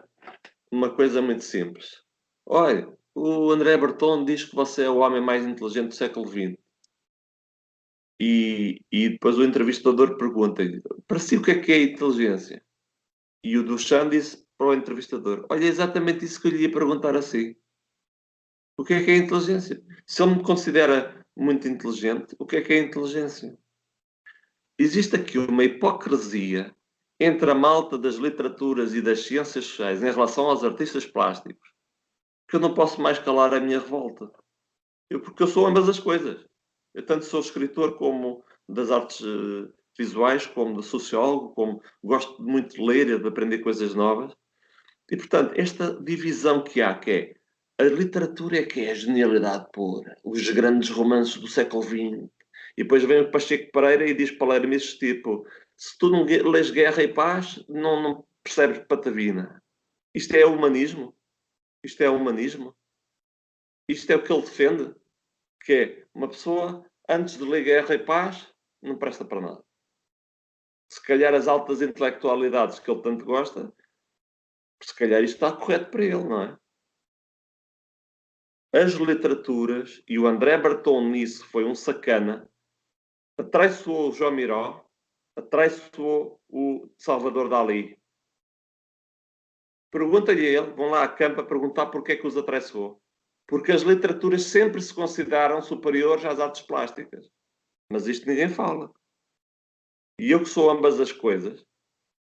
uma coisa muito simples. Olha, o André Breton diz que você é o homem mais inteligente do século XX. E depois o entrevistador pergunta-lhe, para si o que é a inteligência? E o Duchamp disse para o entrevistador, olha, é exatamente isso que eu lhe ia perguntar assim. O que é a inteligência? Se ele me considera muito inteligente, o que é a inteligência? Existe aqui uma hipocrisia entre a malta das literaturas e das ciências sociais em relação aos artistas plásticos, que eu não posso mais calar a minha revolta. Porque eu sou ambas as coisas. Eu tanto sou escritor como das artes visuais, como de sociólogo, como gosto muito de ler e de aprender coisas novas. E, portanto, esta divisão que há, que é a literatura é que é a genialidade pura, os grandes romances do século XX. E depois vem o Pacheco Pereira e diz palermices tipo, se tu não lês Guerra e Paz, não percebes patavina. Isto é humanismo? Isto é humanismo? Isto é o que ele defende? Que é uma pessoa, antes de ler Guerra e Paz, não presta para nada. Se calhar as altas intelectualidades que ele tanto gosta, se calhar isto está correto para ele, não é? As literaturas, e o André Breton nisso foi um sacana, atraiçoou o João Miró, atraiçoou o Salvador Dalí. Pergunta-lhe a ele, vão lá a campo a perguntar porque é que os atraiçoou. Porque as literaturas sempre se consideram superiores às artes plásticas. Mas isto ninguém fala. E eu que sou ambas as coisas,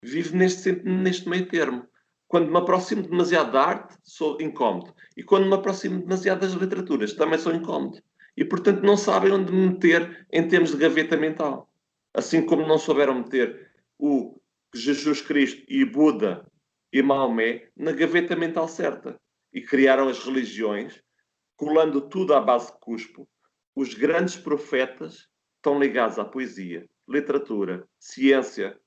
vivo neste meio termo. Quando me aproximo demasiado da arte, sou incómodo. E quando me aproximo demasiado das literaturas, também sou incómodo. E, portanto, não sabem onde me meter em termos de gaveta mental. Assim como não souberam meter o Jesus Cristo e Buda e Maomé na gaveta mental certa. E criaram as religiões, colando tudo à base de cuspo. Os grandes profetas estão ligados à poesia, literatura, ciência,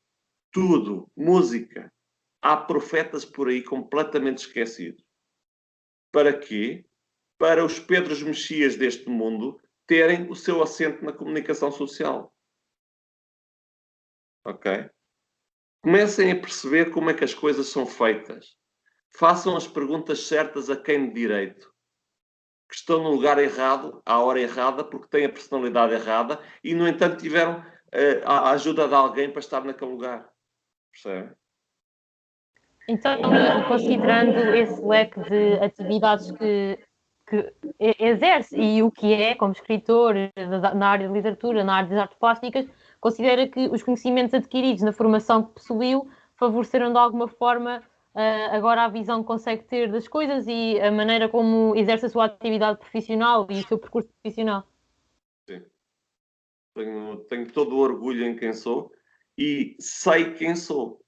tudo, música. Há profetas por aí completamente esquecidos. Para quê? Para os Pedros Mexias deste mundo terem o seu assento na comunicação social. Ok? Comecem a perceber como é que as coisas são feitas. Façam as perguntas certas a quem de direito. Que estão no lugar errado, à hora errada, porque têm a personalidade errada e, no entanto, tiveram a ajuda de alguém para estar naquele lugar. Percebe? Então, e considerando esse leque de atividades que exerce e o que é como escritor na área de literatura, na área das artes plásticas, considera que os conhecimentos adquiridos na formação que possuiu favoreceram de alguma forma agora a visão que consegue ter das coisas e a maneira como exerce a sua atividade profissional e o seu percurso profissional? Sim. Tenho todo o orgulho em quem sou e sei quem sou.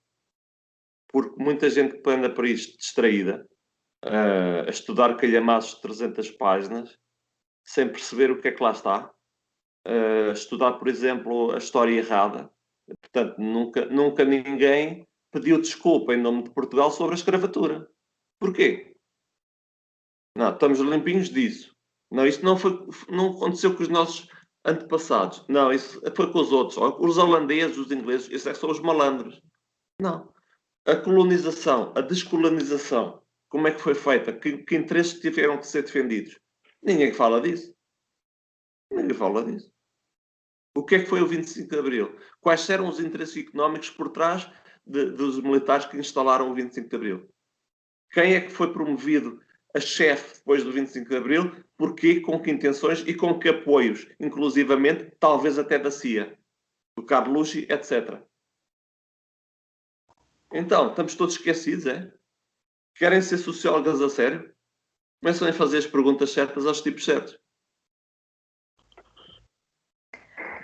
Porque muita gente que anda por isto distraída, a estudar calhamaços de 300 páginas, sem perceber o que é que lá está, estudar, por exemplo, a história errada. Portanto, nunca ninguém pediu desculpa em nome de Portugal sobre a escravatura. Porquê? Não, estamos limpinhos disso. Não, isso não aconteceu com os nossos antepassados. Não, isso foi com os outros. Os holandeses, os ingleses, esses é que são os malandros. Não. A colonização, a descolonização, como é que foi feita? Que interesses tiveram que ser defendidos? Ninguém fala disso. Ninguém fala disso. O que é que foi o 25 de Abril? Quais eram os interesses económicos por trás dos militares que instalaram o 25 de Abril? Quem é que foi promovido a chefe depois do 25 de Abril? Porquê? Com que intenções e com que apoios? Inclusivamente, talvez até da CIA, do Carlucci, etc. Então, estamos todos esquecidos, é? Querem ser sociólogas a sério? Começam a fazer as perguntas certas aos tipos certos.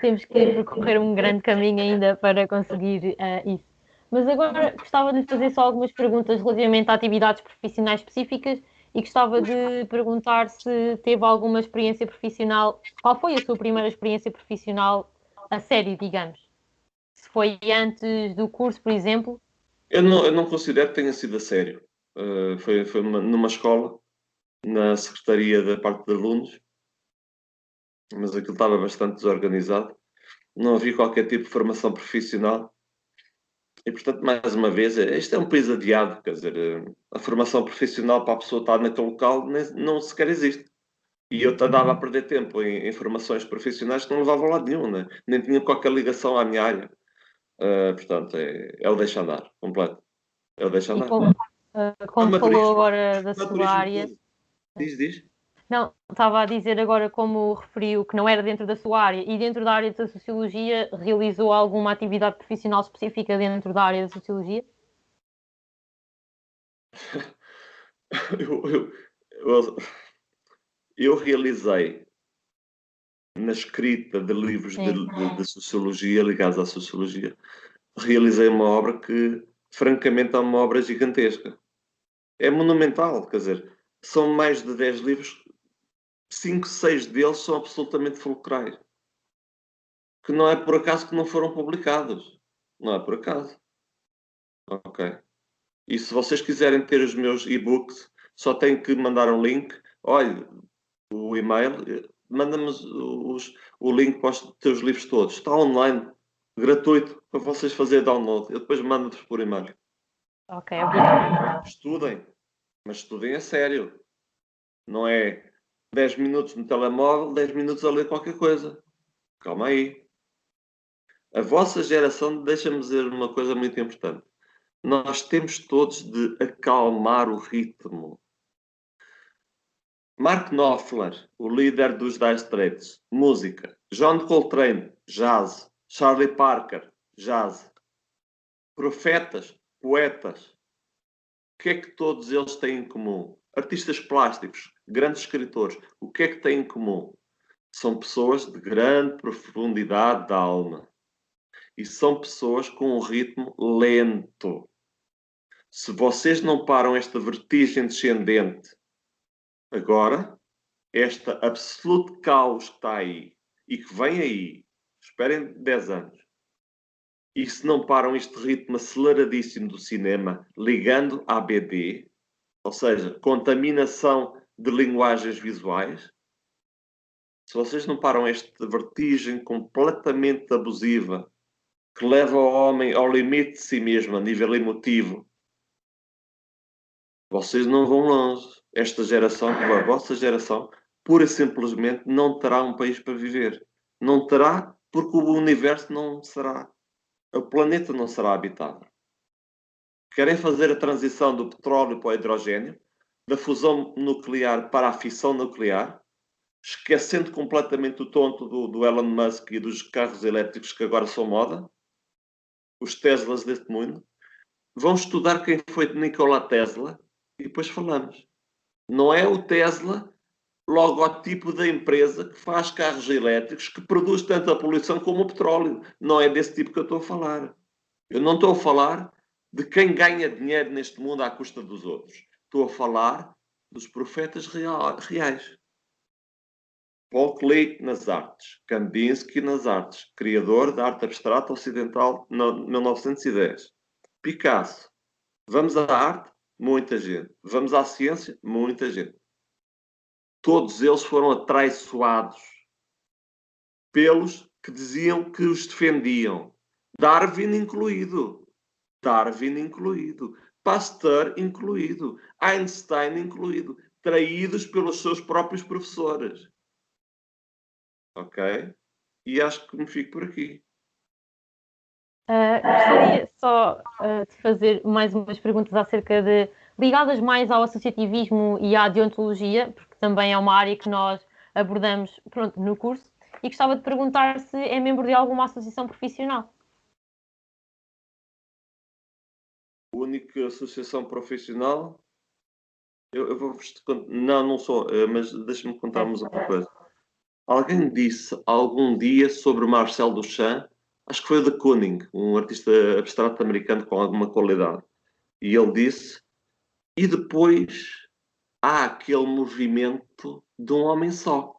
Temos que percorrer um grande caminho ainda para conseguir isso. Mas agora gostava de lhe fazer só algumas perguntas relativamente a atividades profissionais específicas e gostava de perguntar se teve alguma experiência profissional. Qual foi a sua primeira experiência profissional a sério, digamos? Se foi antes do curso, por exemplo? Eu não considero que tenha sido a sério. Foi numa escola, na secretaria da parte de alunos, mas aquilo estava bastante desorganizado. Não havia qualquer tipo de formação profissional. E, portanto, mais uma vez, isto é um país adiado, quer dizer, a formação profissional para a pessoa estar naquele local não sequer existe. E eu andava a perder tempo em formações profissionais que não levavam a lado nenhum, né? Nem tinham qualquer ligação à minha área. Portanto, é o deixa andar, completo. É o deixa E andar. como falou agora da sua Amadorismo área, puro. Diz. não, estava a dizer agora como referiu que não era dentro da sua área e dentro da área da sociologia, realizou alguma atividade profissional específica dentro da área da sociologia? Eu, eu, eu, eu realizei na escrita de livros Sim. de sociologia, ligados à sociologia, realizei uma obra que, francamente, é uma obra gigantesca. É monumental, quer dizer, são mais de 10 livros, 5, 6 deles são absolutamente fulcrais. Que não é por acaso que não foram publicados. Não é por acaso. Ok. E se vocês quiserem ter os meus e-books, só têm que mandar um link. Olha, o e-mail, manda-me o link para os teus livros todos. Está online, gratuito, para vocês fazerem download. Eu depois mando-vos por e-mail. Ok, obrigada. Estudem, mas estudem a sério. Não é 10 minutos no telemóvel, 10 minutos a ler qualquer coisa. Calma aí. A vossa geração, deixa-me dizer uma coisa muito importante. Nós temos todos de acalmar o ritmo. Mark Knopfler, o líder dos Dire Straits, música. John Coltrane, jazz. Charlie Parker, jazz. Profetas, poetas. O que é que todos eles têm em comum? Artistas plásticos, grandes escritores. O que é que têm em comum? São pessoas de grande profundidade da alma. E são pessoas com um ritmo lento. Se vocês não param esta vertigem descendente agora, este absoluto caos que está aí e que vem aí, esperem 10 anos, e se não param este ritmo aceleradíssimo do cinema, ligando à BD, ou seja, contaminação de linguagens visuais, se vocês não param esta vertigem completamente abusiva que leva o homem ao limite de si mesmo a nível emotivo, vocês não vão longe. Esta geração, a vossa geração, pura e simplesmente não terá um país para viver. Não terá porque o universo não será, o planeta não será habitável. Querem fazer a transição do petróleo para o hidrogênio, da fusão nuclear para a fissão nuclear, esquecendo completamente o tonto do Elon Musk e dos carros elétricos que agora são moda, os Teslas deste mundo. Vão estudar quem foi Nikola Tesla e depois falamos. Não é o Tesla, logotipo da empresa que faz carros elétricos, que produz tanta poluição como o petróleo. Não é desse tipo que eu estou a falar. Eu não estou a falar de quem ganha dinheiro neste mundo à custa dos outros. Estou a falar dos profetas reais. Paul Klee nas artes, Kandinsky nas artes, criador da arte abstrata ocidental em 1910. Picasso. Vamos à arte? Muita gente. Vamos à ciência? Muita gente. todos eles foram atraiçoados pelos que diziam que os defendiam. Darwin incluído. Darwin incluído. Pasteur incluído. Einstein incluído. Traídos pelos seus próprios professores. Ok? E acho que me fico por aqui. Gostaria só de fazer mais umas perguntas acerca de ligadas mais ao associativismo e à deontologia, porque também é uma área que nós abordamos, pronto, no curso, e gostava de perguntar se é membro de alguma associação profissional. A única associação profissional. Eu vou-vos não sou, mas deixa-me contar-vos outra coisa. Alguém disse algum dia sobre Marcel Duchamp, acho que foi o de Kooning, um artista abstrato americano com alguma qualidade. E ele disse, e depois há aquele movimento de um homem só,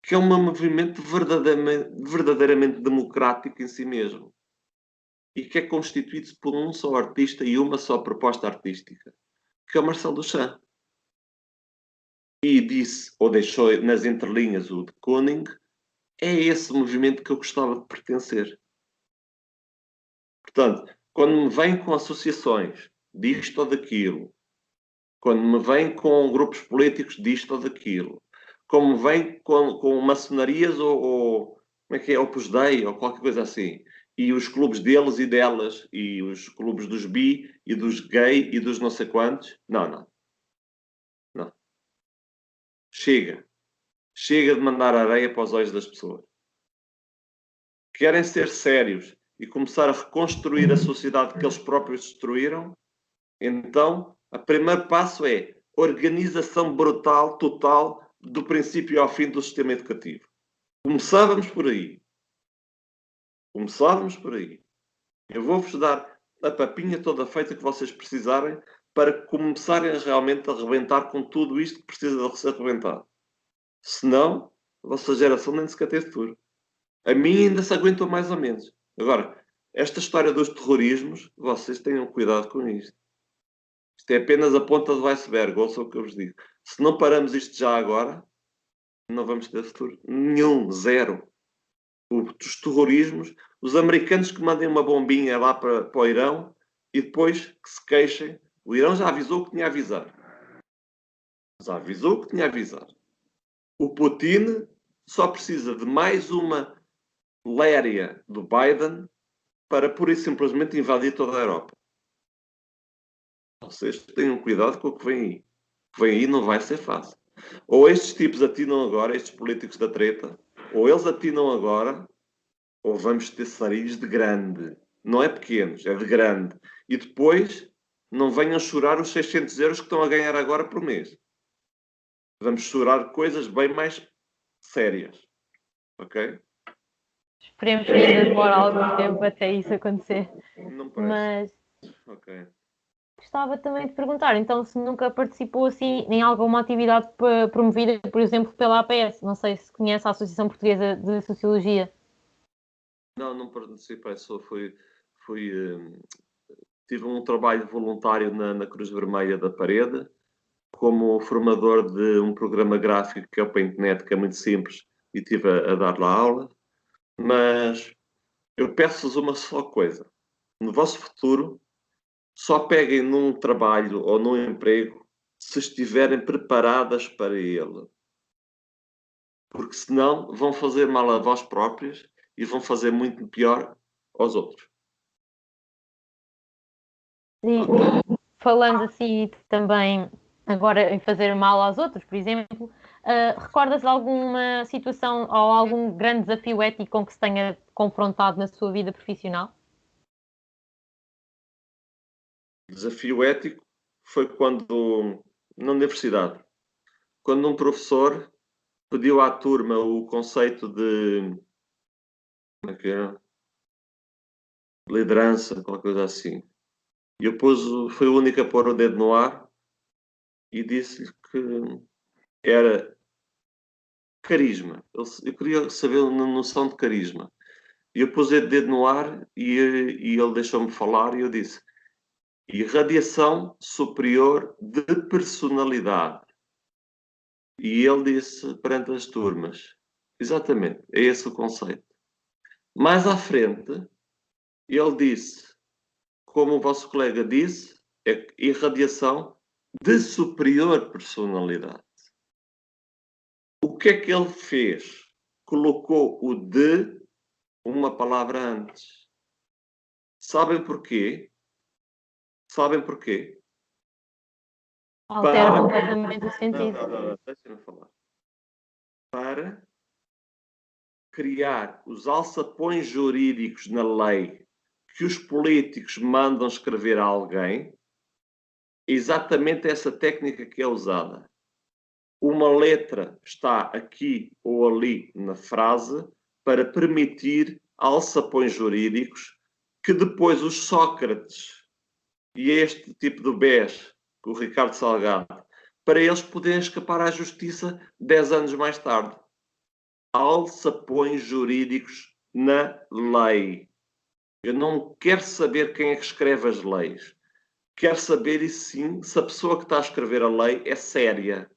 que é um movimento verdadeiramente democrático em si mesmo. E que é constituído por um só artista e uma só proposta artística, que é o Marcel Duchamp. E disse, ou deixou nas entrelinhas o de Kooning, é esse movimento que eu gostava de pertencer. Portanto, quando me vem com associações disto ou daquilo, quando me vem com grupos políticos disto ou daquilo, como me vem com maçonarias ou como é que é, Opus Dei ou qualquer coisa assim, e os clubes deles e delas, e os clubes dos bi e dos gay e dos não sei quantos, não. Chega. Chega de mandar areia para os olhos das pessoas. Querem ser sérios e começar a reconstruir a sociedade que eles próprios destruíram? Então, o primeiro passo é organização brutal, total, do princípio ao fim do sistema educativo. Começávamos por aí. Eu vou-vos dar a papinha toda feita que vocês precisarem para começarem realmente a arrebentar com tudo isto que precisa de ser arrebentado. Senão, a vossa geração nem sequer tem futuro. A mim ainda se aguentou mais ou menos. Agora, esta história dos terrorismos, vocês tenham cuidado com isto. Isto é apenas a ponta do iceberg, ouçam o que eu vos digo. Se não paramos isto já agora, não vamos ter futuro. Nenhum, zero. Os terrorismos, os americanos que mandem uma bombinha lá para o Irão e depois que se queixem. O Irão já avisou que tinha a avisar. O Putin só precisa de mais uma léria do Biden para pura e simplesmente invadir toda a Europa. Vocês tenham cuidado com o que vem aí. O que vem aí não vai ser fácil. Ou estes tipos atinam agora, estes políticos da treta, ou eles atinam agora, ou vamos ter sarilhos de grande. Não é pequenos, é de grande. E depois não venham chorar os 600 euros que estão a ganhar agora por mês. Vamos chorar coisas bem mais sérias. Ok? Esperemos que ainda demore algum tempo até isso acontecer. Não parece. Mas Ok. gostava também de perguntar, então, se nunca participou assim em alguma atividade promovida, por exemplo, pela APS. Não sei se conhece a Associação Portuguesa de Sociologia. Não participei, tive um trabalho voluntário na Cruz Vermelha da Parede, como formador de um programa gráfico que é o PaintNet, que é muito simples, e estive a dar lá aula. Mas eu peço-vos uma só coisa. No vosso futuro, só peguem num trabalho ou num emprego se estiverem preparadas para ele. Porque senão vão fazer mal a vós próprios e vão fazer muito pior aos outros. E falando assim também agora em fazer mal aos outros, por exemplo, recordas de alguma situação ou algum grande desafio ético com que se tenha confrontado na sua vida profissional? Desafio ético foi quando, na universidade, quando um professor pediu à turma o conceito de como é que é? Liderança, qualquer coisa assim. E eu fui o único a pôr o dedo no ar e disse-lhe que era carisma. Eu queria saber a noção de carisma. E eu pus o dedo no ar e ele deixou-me falar e eu disse irradiação superior de personalidade. E ele disse perante as turmas, exatamente, é esse o conceito. Mais à frente, ele disse, como o vosso colega disse, é irradiação de superior personalidade. O que é que ele fez? Colocou o de uma palavra antes. Sabem porquê? Sabem porquê? Altera completamente o sentido. Não, deixa-me falar. Para criar os alçapões jurídicos na lei que os políticos mandam escrever a alguém, exatamente essa técnica que é usada. Uma letra está aqui ou ali na frase para permitir alçapões jurídicos que depois os Sócrates e este tipo de BES, o Ricardo Salgado, para eles poderem escapar à justiça 10 anos mais tarde. Alçapões jurídicos na lei. Eu não quero saber quem é que escreve as leis. Quero saber, e sim, se a pessoa que está a escrever a lei é séria.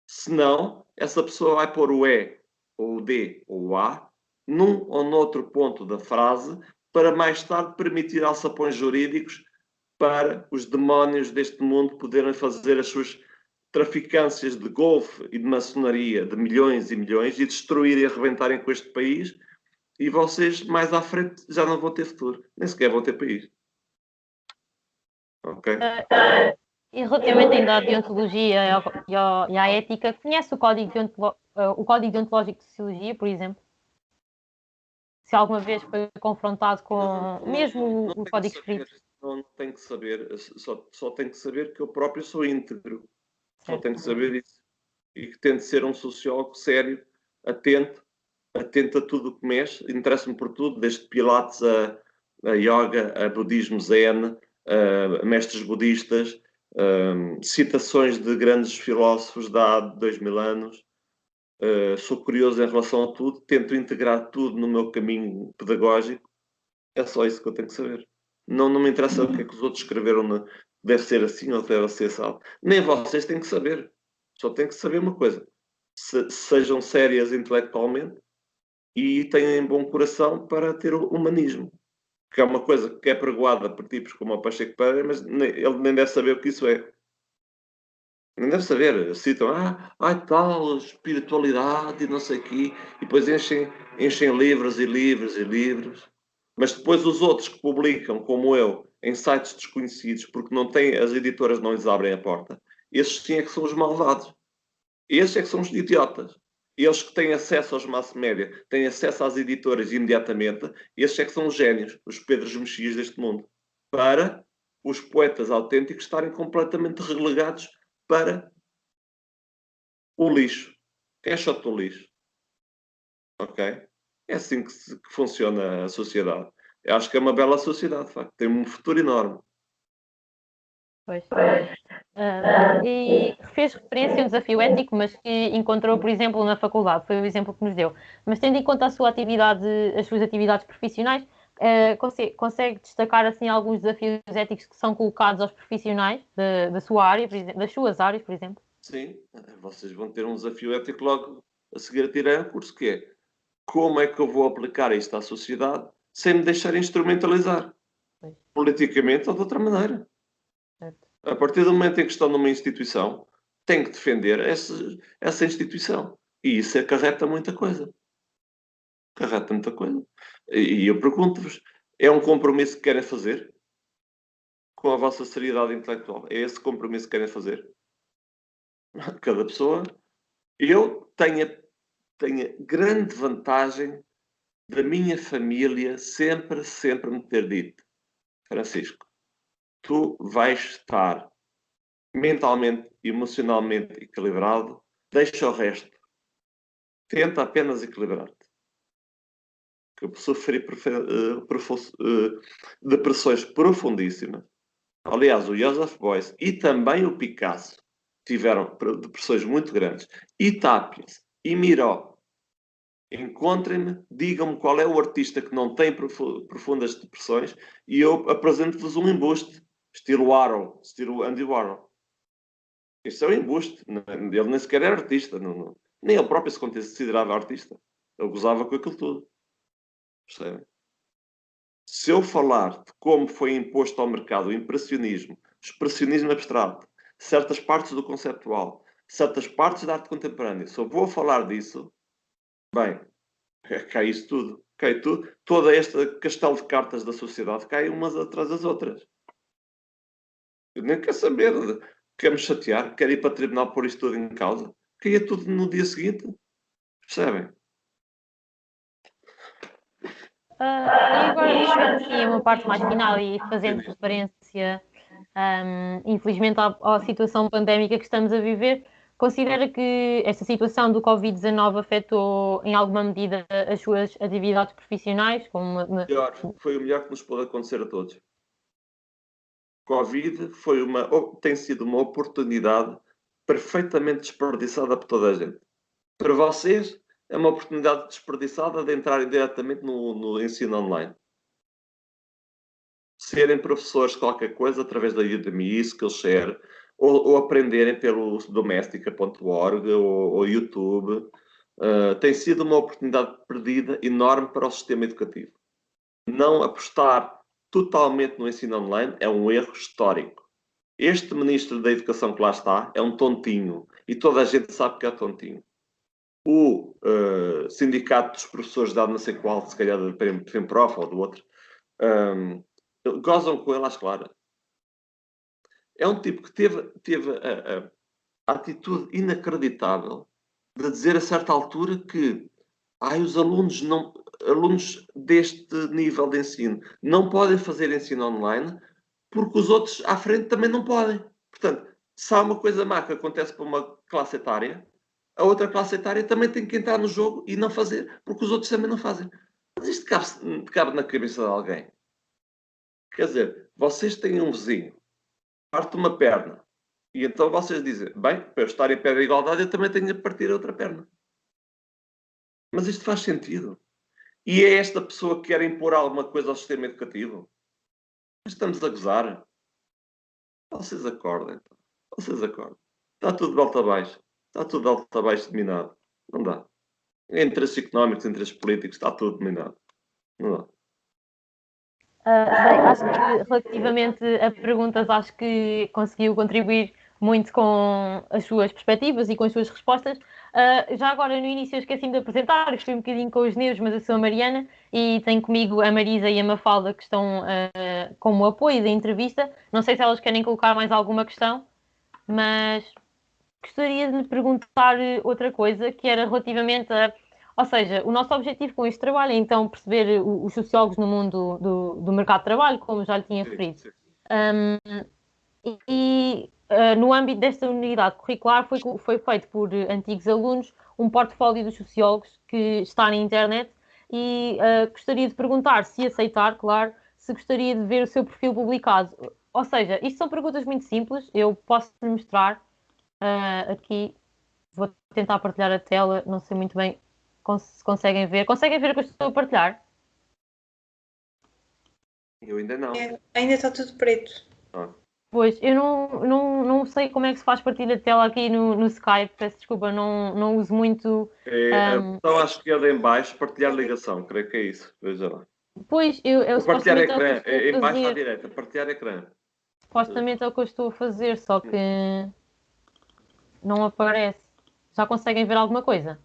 Se não, essa pessoa vai pôr o E, ou o D, ou o A, num ou noutro ponto da frase, para mais tarde permitir alçapões jurídicos para os demónios deste mundo poderem fazer as suas traficâncias de golfe e de maçonaria de milhões e milhões e destruírem e arrebentarem com este país, e vocês mais à frente já não vão ter futuro, nem sequer vão ter país. Ok? E relativamente ainda à deontologia e à ética, conhece o Código Deontológico de Sociologia, por exemplo? Se alguma vez foi confrontado com mesmo o código escrito? Não tenho que saber, só tenho que saber que eu próprio sou íntegro. Só tenho que saber isso. E que tento ser um sociólogo sério, atento a tudo o que mexe, interessa-me por tudo, desde Pilates a yoga, a budismo zen, a mestres budistas, citações de grandes filósofos de há 2000 anos. Sou curioso em relação a tudo, tento integrar tudo no meu caminho pedagógico. É só isso que eu tenho que saber. Não me interessa o que é que os outros escreveram, deve ser assim ou deve ser assim. Nem vocês têm que saber. Só têm que saber uma coisa. Sejam sérias intelectualmente e tenham bom coração para ter o humanismo. Que é uma coisa que é pregoada por tipos como o Pacheco Pereira, mas ele nem deve saber o que isso é. Nem deve saber. Citam, tal, espiritualidade e não sei o quê, e depois enchem livros e livros e livros. Mas depois os outros que publicam, como eu, em sites desconhecidos, porque não têm, as editoras não lhes abrem a porta, esses sim é que são os malvados. Esses é que são os idiotas. Eles que têm acesso aos mass média, têm acesso às editoras imediatamente, esses é que são os génios, os Pedros Mexias deste mundo. Para os poetas autênticos estarem completamente relegados para o lixo. Caixote do lixo. Ok? É assim que funciona a sociedade. Eu acho que é uma bela sociedade, de facto. Tem um futuro enorme. Pois. E fez referência a um desafio ético, mas que encontrou, por exemplo, na faculdade. Foi o exemplo que nos deu. Mas tendo em conta a sua atividade, as suas atividades profissionais, consegue destacar assim alguns desafios éticos que são colocados aos profissionais da sua área, por exemplo, das suas áreas, por exemplo? Sim, vocês vão ter um desafio ético logo a seguir a tirar o curso, que é como é que eu vou aplicar isto à sociedade sem me deixar instrumentalizar, Pois. politicamente ou de outra maneira. Certo. A partir do momento em que estão numa instituição, tem que defender essa instituição. E isso acarreta muita coisa. Acarreta muita coisa. E eu pergunto-vos, é um compromisso que querem fazer com a vossa seriedade intelectual? É esse compromisso que querem fazer? Cada pessoa. Eu tenho grande vantagem da minha família sempre me ter dito: Francisco, tu vais estar mentalmente, emocionalmente equilibrado, deixa o resto. Tenta apenas equilibrar-te. Que eu sofri depressões profundíssimas. Aliás, o Joseph Beuys e também o Picasso tiveram depressões muito grandes. E Tápias, e Miró. Encontrem-me, digam-me qual é o artista que não tem profundas depressões e eu apresento-vos um embuste, estilo Warhol, estilo Andy Warhol. Isso é um embuste. Ele nem sequer era artista. Nem ele próprio se considerava artista. Ele gozava com aquilo tudo. Percebem? Se eu falar de como foi imposto ao mercado o impressionismo, o expressionismo abstrato, certas partes do conceptual, certas partes da arte contemporânea, se eu vou falar disso, bem, cai isso tudo. Cai tudo. Toda esta castelo de cartas da sociedade cai umas atrás das outras. Eu nem quero saber, quer me chatear, quer ir para o tribunal pôr isto tudo em causa. Caia tudo no dia seguinte. Percebem? E agora, chegando aqui a uma parte mais final e fazendo referência, infelizmente, à situação pandémica que estamos a viver, considera que esta situação do Covid-19 afetou, em alguma medida, as suas atividades profissionais? Foi o melhor que nos pôde acontecer a todos. Covid tem sido uma oportunidade perfeitamente desperdiçada por toda a gente. Para vocês, é uma oportunidade desperdiçada de entrarem diretamente no ensino online. Serem professores de qualquer coisa através da Udemy, Skillshare, ou aprenderem pelo domestica.org ou YouTube. Tem sido uma oportunidade perdida enorme para o sistema educativo. Não apostar totalmente no ensino online é um erro histórico. Este ministro da Educação que lá está é um tontinho. E toda a gente sabe que é tontinho. O sindicato dos professores da não sei qual, se calhar do FEMPROF ou do outro, gozam com ele às claras. É um tipo que teve a atitude inacreditável de dizer a certa altura que os alunos deste nível de ensino não podem fazer ensino online porque os outros à frente também não podem. Portanto, se há uma coisa má que acontece para uma classe etária, a outra classe etária também tem que entrar no jogo e não fazer, porque os outros também não fazem. Mas isto cabe na cabeça de alguém. Quer dizer, vocês têm um vizinho, parte uma perna, e então vocês dizem, bem, para eu estar em pé de igualdade, eu também tenho de partir a outra perna. Mas isto faz sentido. E é esta pessoa que quer impor alguma coisa ao sistema educativo? Estamos a gozar. Vocês acordem. Vocês acordem. Está tudo de alta abaixo. Está tudo de alta abaixo dominado. Não dá. Entre os económicos, entre os políticos, está tudo dominado. Não dá. Bem, acho que relativamente a perguntas, acho que conseguiu contribuir muito com as suas perspectivas e com as suas respostas. Já agora, no início, eu esqueci-me de apresentar, fui um bocadinho com os nervos, mas eu sou a Mariana e tenho comigo a Marisa e a Mafalda que estão como apoio da entrevista. Não sei se elas querem colocar mais alguma questão, mas gostaria de lhe perguntar outra coisa, que era relativamente a. Ou seja, o nosso objetivo com este trabalho é então perceber os sociólogos no mundo do mercado de trabalho, como já lhe tinha referido. No âmbito desta unidade curricular foi feito por antigos alunos um portfólio dos sociólogos que está na internet e gostaria de perguntar, se aceitar, claro, se gostaria de ver o seu perfil publicado. Ou seja, isto são perguntas muito simples, eu posso lhe mostrar aqui, vou tentar partilhar a tela, não sei muito bem se conseguem ver. Conseguem ver o que eu estou a partilhar? Eu ainda não. Ainda está tudo preto. Pois, eu não sei como é que se faz partilha de tela aqui no Skype, peço desculpa, não uso muito. Então à esquerda em baixo, partilhar ligação, creio que é isso. Veja lá. Pois, eu partilhar supostamente ecrã, em baixo à fazer. direita, partilhar ecrã. Supostamente é o que eu estou a fazer, só que não aparece. Já conseguem ver alguma coisa?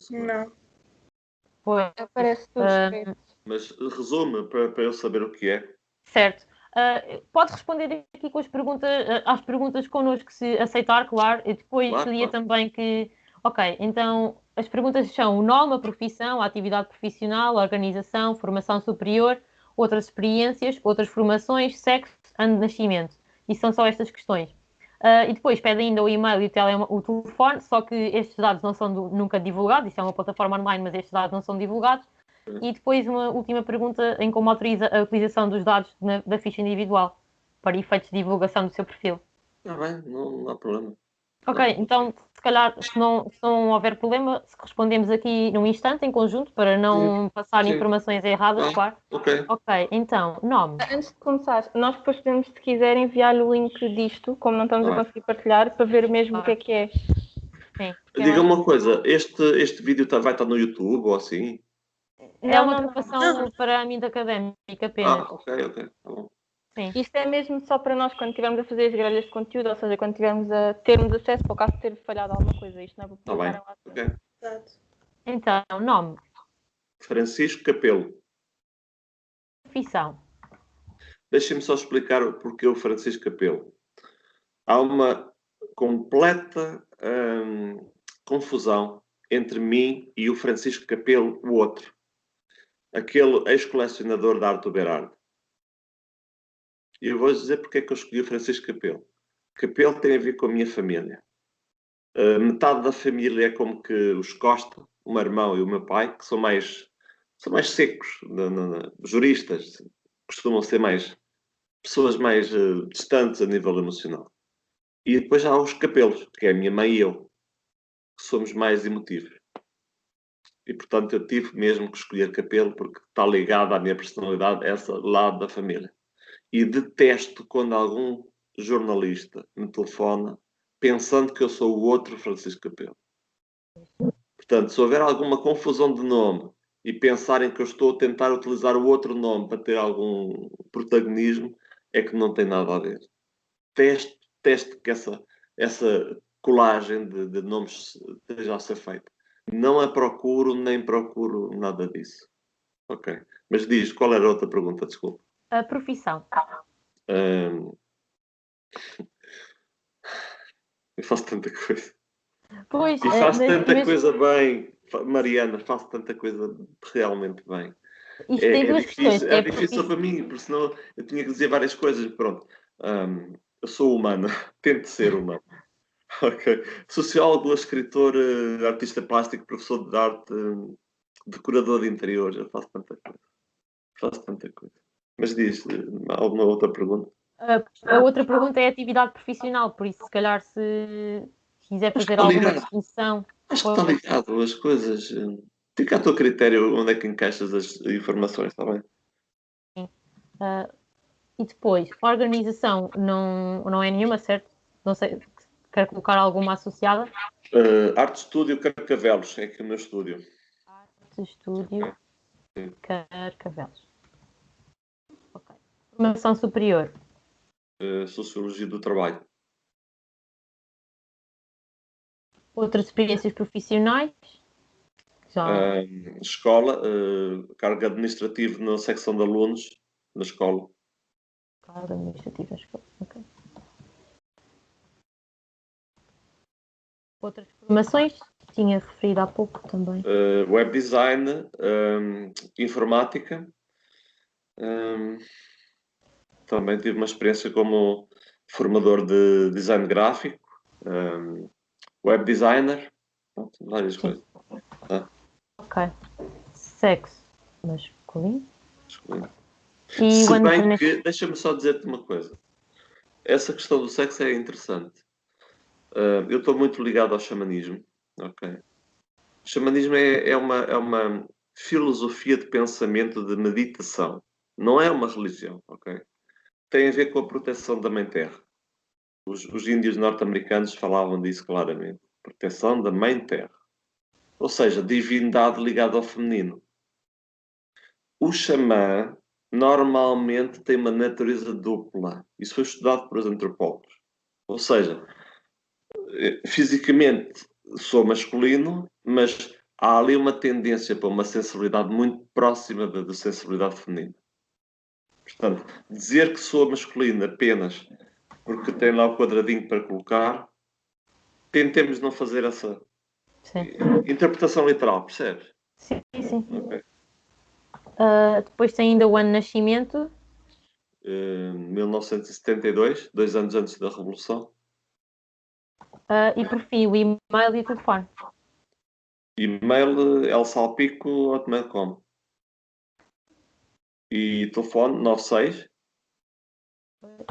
Não. Pois, Aparece tudo preto. Mas resume para eu saber o que é. certo. Pode responder aqui com as perguntas, às perguntas connosco, se aceitar, claro. E depois seria também que. Ok, então as perguntas são o nome, a profissão, a atividade profissional, a organização, formação superior, outras experiências, outras formações, sexo, ano de nascimento. E são só estas questões. E depois pede ainda o e-mail e o telefone, só que estes dados não são nunca divulgados, isso é uma plataforma online, mas estes dados não são divulgados. E depois uma última pergunta em como autoriza a utilização dos dados da ficha individual para efeitos de divulgação do seu perfil. Está bem, não há problema. Ok, então, se calhar, se não houver problema, se respondemos aqui num instante, em conjunto, para Sim, não passar sim. informações erradas, Ah, claro. ok. Ok, então, nome. Antes de começar, nós depois podemos, se quiser, enviar-lhe o link disto, como não estamos a Ah, conseguir partilhar, para ver mesmo o que é. Sim, porque é diga mais... uma coisa, este vídeo vai estar no YouTube ou assim? É uma Não. gravação para âmbito académico apenas. Ah, ok, ok. Tá bom. Sim. Isto é mesmo só para nós quando estivermos a fazer as grelhas de conteúdo, ou seja, quando tivermos a termos acesso para o caso de ter falhado alguma coisa. Isto não é para Tá bem. publicarem lá. Ok. Exato. Então, nome, Francisco Capelo. profissão, Deixem-me só explicar o porquê o Francisco Capelo. Há uma completa confusão entre mim e o Francisco Capelo, o outro. Aquele ex-colecionador de arte do Berardo. E eu vou dizer porque é que eu escolhi o Francisco Capelo. Capelo tem a ver com a minha família. Metade da família é como que os Costa, o meu irmão e o meu pai, que são mais secos, juristas, costumam ser mais pessoas mais distantes a nível emocional. E depois há os Capelos, que é a minha mãe e eu, que somos mais emotivos. E portanto eu tive mesmo que escolher Capelo porque está ligado à minha personalidade, essa lado da família. E detesto quando algum jornalista me telefona pensando que eu sou o outro Francisco Capelo. Portanto, se houver alguma confusão de nome e pensarem que eu estou a tentar utilizar o outro nome para ter algum protagonismo, é que não tem nada a ver. Teste que essa colagem de nomes esteja a ser feita. Não a procuro, nem procuro nada disso. Ok. Mas diz, qual era a outra pergunta? Desculpa. a profissão. Hum, eu faço tanta coisa. Pois, E faço tanta mas coisa bem, Mariana, faço tanta coisa realmente bem. isto tem duas questões. É difícil para mim, porque senão eu tinha que dizer várias coisas. Pronto, eu sou humano, tento ser humano. Ok. Sociólogo, escritor, artista plástico, professor de arte, decorador de interiores. Eu faço tanta coisa. Faço tanta coisa. Mas diz, alguma outra pergunta? a outra pergunta é a atividade profissional, por isso, se calhar, se quiser Acho que fazer está alguma ligado. distinção. Acho que está Pois, ligado. As coisas. Fica a teu critério onde é que encaixas as informações, está bem? sim. Ah, e depois, organização não é nenhuma, certo? Não sei, quer colocar alguma associada? Arte Estúdio Carcavelos, é aqui o meu estúdio. Arte Estúdio Sim. Carcavelos. Ok. Formação superior. Sociologia do Trabalho. Outras experiências profissionais. Já. Escola, cargo administrativo na secção de alunos na escola. Carga administrativa. Ok. Outras formações. Tinha referido há pouco também. Web design, informática. Também tive uma experiência como formador de design gráfico, web designer, pronto, várias Sim. coisas. Tá? Ok. Sexo masculino. Escolhi. E o Se ano de bem que, nascimento. deixa-me só dizer-te uma coisa. Essa questão do sexo é interessante. Eu estou muito ligado ao xamanismo. Ok? O xamanismo é uma filosofia de pensamento de meditação. Não é uma religião. Ok? Tem a ver com a proteção da Mãe Terra. Os índios norte-americanos falavam disso claramente. Proteção da Mãe Terra. Ou seja, divindade ligada ao feminino. O xamã normalmente tem uma natureza dupla. Isso foi estudado por antropólogos. Ou seja, fisicamente sou masculino, mas há ali uma tendência para uma sensibilidade muito próxima da sensibilidade feminina. Portanto, dizer que sou masculino apenas porque tem lá o quadradinho para colocar, tentemos não fazer essa Sim, interpretação literal, percebes? sim, sim. Okay. Depois tem ainda o ano de nascimento. 1972, 2 anos antes da Revolução. E por fim, o e-mail e o telefone. E-mail elsalpico@hotmail.com e telefone 96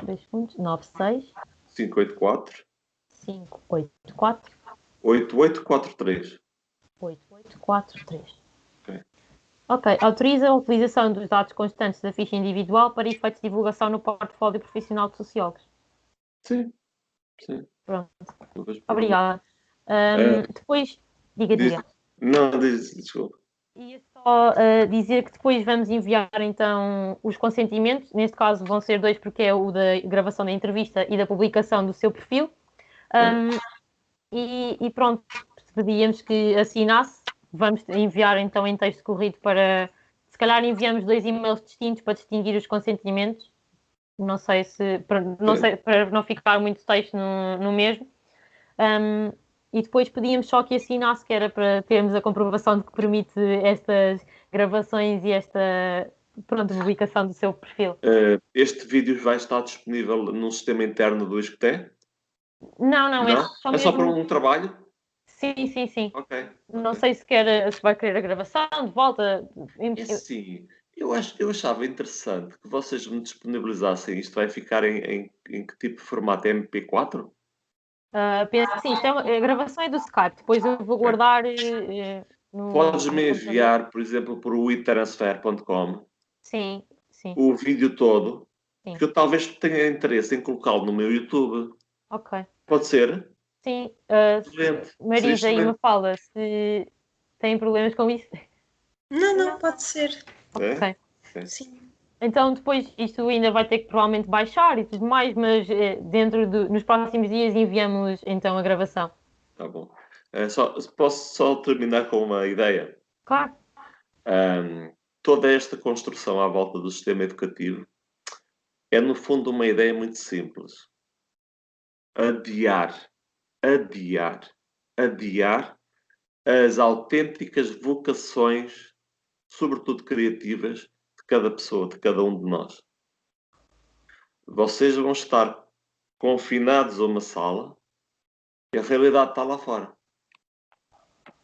2 segundos. 96 584 584 8843. 8843. Ok. Ok. Autoriza a utilização dos dados constantes da ficha individual para efeitos de divulgação no portfólio profissional de sociólogos. Sim. Pronto. Não vejo problema. Obrigada. Depois, diga. Não, desculpa. Ia só dizer que depois vamos enviar então os consentimentos. Neste caso vão ser 2, porque é o da gravação da entrevista e da publicação do seu perfil. E pronto, pedíamos que assinasse. Vamos enviar então em texto corrido para... Se calhar enviamos 2 e-mails distintos para distinguir os consentimentos. Não sei se... para não ficar muito texto no mesmo. E depois pedíamos só que assinasse, que era para termos a comprovação de que permite estas gravações e esta publicação do seu perfil. Este vídeo vai estar disponível no sistema interno do ISCTE? Não, é só É só mesmo... para um trabalho? Sim. Ok. Não sei se vai querer a gravação de volta. Sim, eu achava interessante que vocês me disponibilizassem. Isto vai ficar em que tipo de formato? MP4? Penso que sim, a gravação é do Skype. Depois eu vou guardar no Podes-me computador. enviar, por exemplo, por WeTransfer.com Sim. o vídeo todo, Sim. que eu talvez tenha interesse em colocá-lo no meu YouTube. Ok. Pode ser? Sim. Excelente. Marisa e Mafalda, se têm problemas com isso. Não, pode ser. Ok. Sim. Então depois isto ainda vai ter que provavelmente baixar e tudo mais, mas nos próximos dias enviamos então a gravação. Tá bom. Posso só terminar com uma ideia? Claro. Toda esta construção à volta do sistema educativo é, no fundo, uma ideia muito simples. Adiar as autênticas vocações, sobretudo criativas, de cada pessoa, de cada um de nós. Vocês vão estar confinados a uma sala e a realidade está lá fora.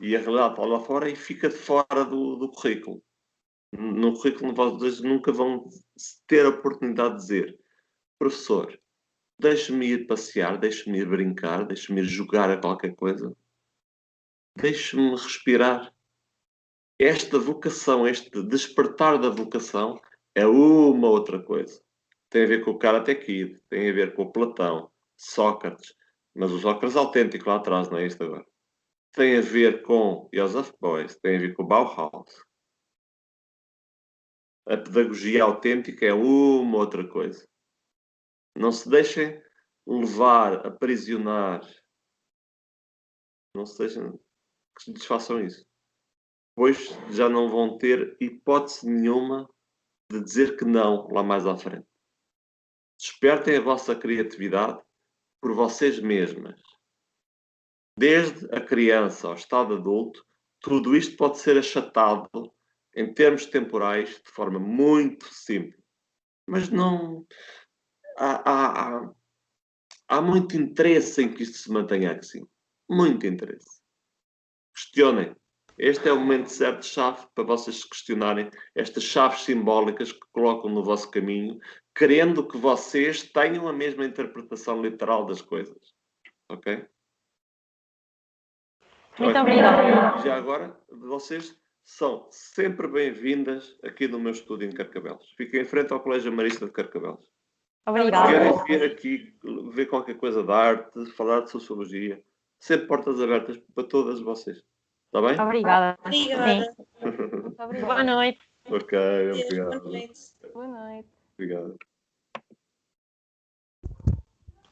E a realidade está lá fora e fica de fora do currículo. No currículo vocês nunca vão ter a oportunidade de dizer: professor, deixe-me ir passear, deixe-me ir brincar, deixe-me ir jogar a qualquer coisa. Deixe-me respirar. Esta vocação, este despertar da vocação é uma outra coisa. Tem a ver com o Karate Kid, tem a ver com o Platão, Sócrates, mas o Sócrates autêntico lá atrás, não é isto agora. Tem a ver com Joseph Beuys, tem a ver com o Bauhaus. A pedagogia autêntica é uma outra coisa. Não se deixem levar, aprisionar. Não se deixem que lhes façam isso. Pois já não vão ter hipótese nenhuma de dizer que não lá mais à frente. Despertem a vossa criatividade por vocês mesmas. Desde a criança ao estado adulto, tudo isto pode ser achatado em termos temporais de forma muito simples. Mas não... Há muito interesse em que isto se mantenha assim. Muito interesse. Questionem. Este é o momento certo de chave para vocês se questionarem estas chaves simbólicas que colocam no vosso caminho, querendo que vocês tenham a mesma interpretação literal das coisas. Ok? Muito obrigada. Já agora, vocês são sempre bem-vindas aqui no meu estúdio em Carcavelos. Fiquem em frente ao Colégio Marista de Carcavelos. Obrigada. Se querem vir aqui ver qualquer coisa de arte, falar de sociologia, sempre portas abertas para todas vocês. Está bem? Obrigada. Obrigada. Boa noite. Ok, obrigado. Boa noite. Boa noite. Obrigado.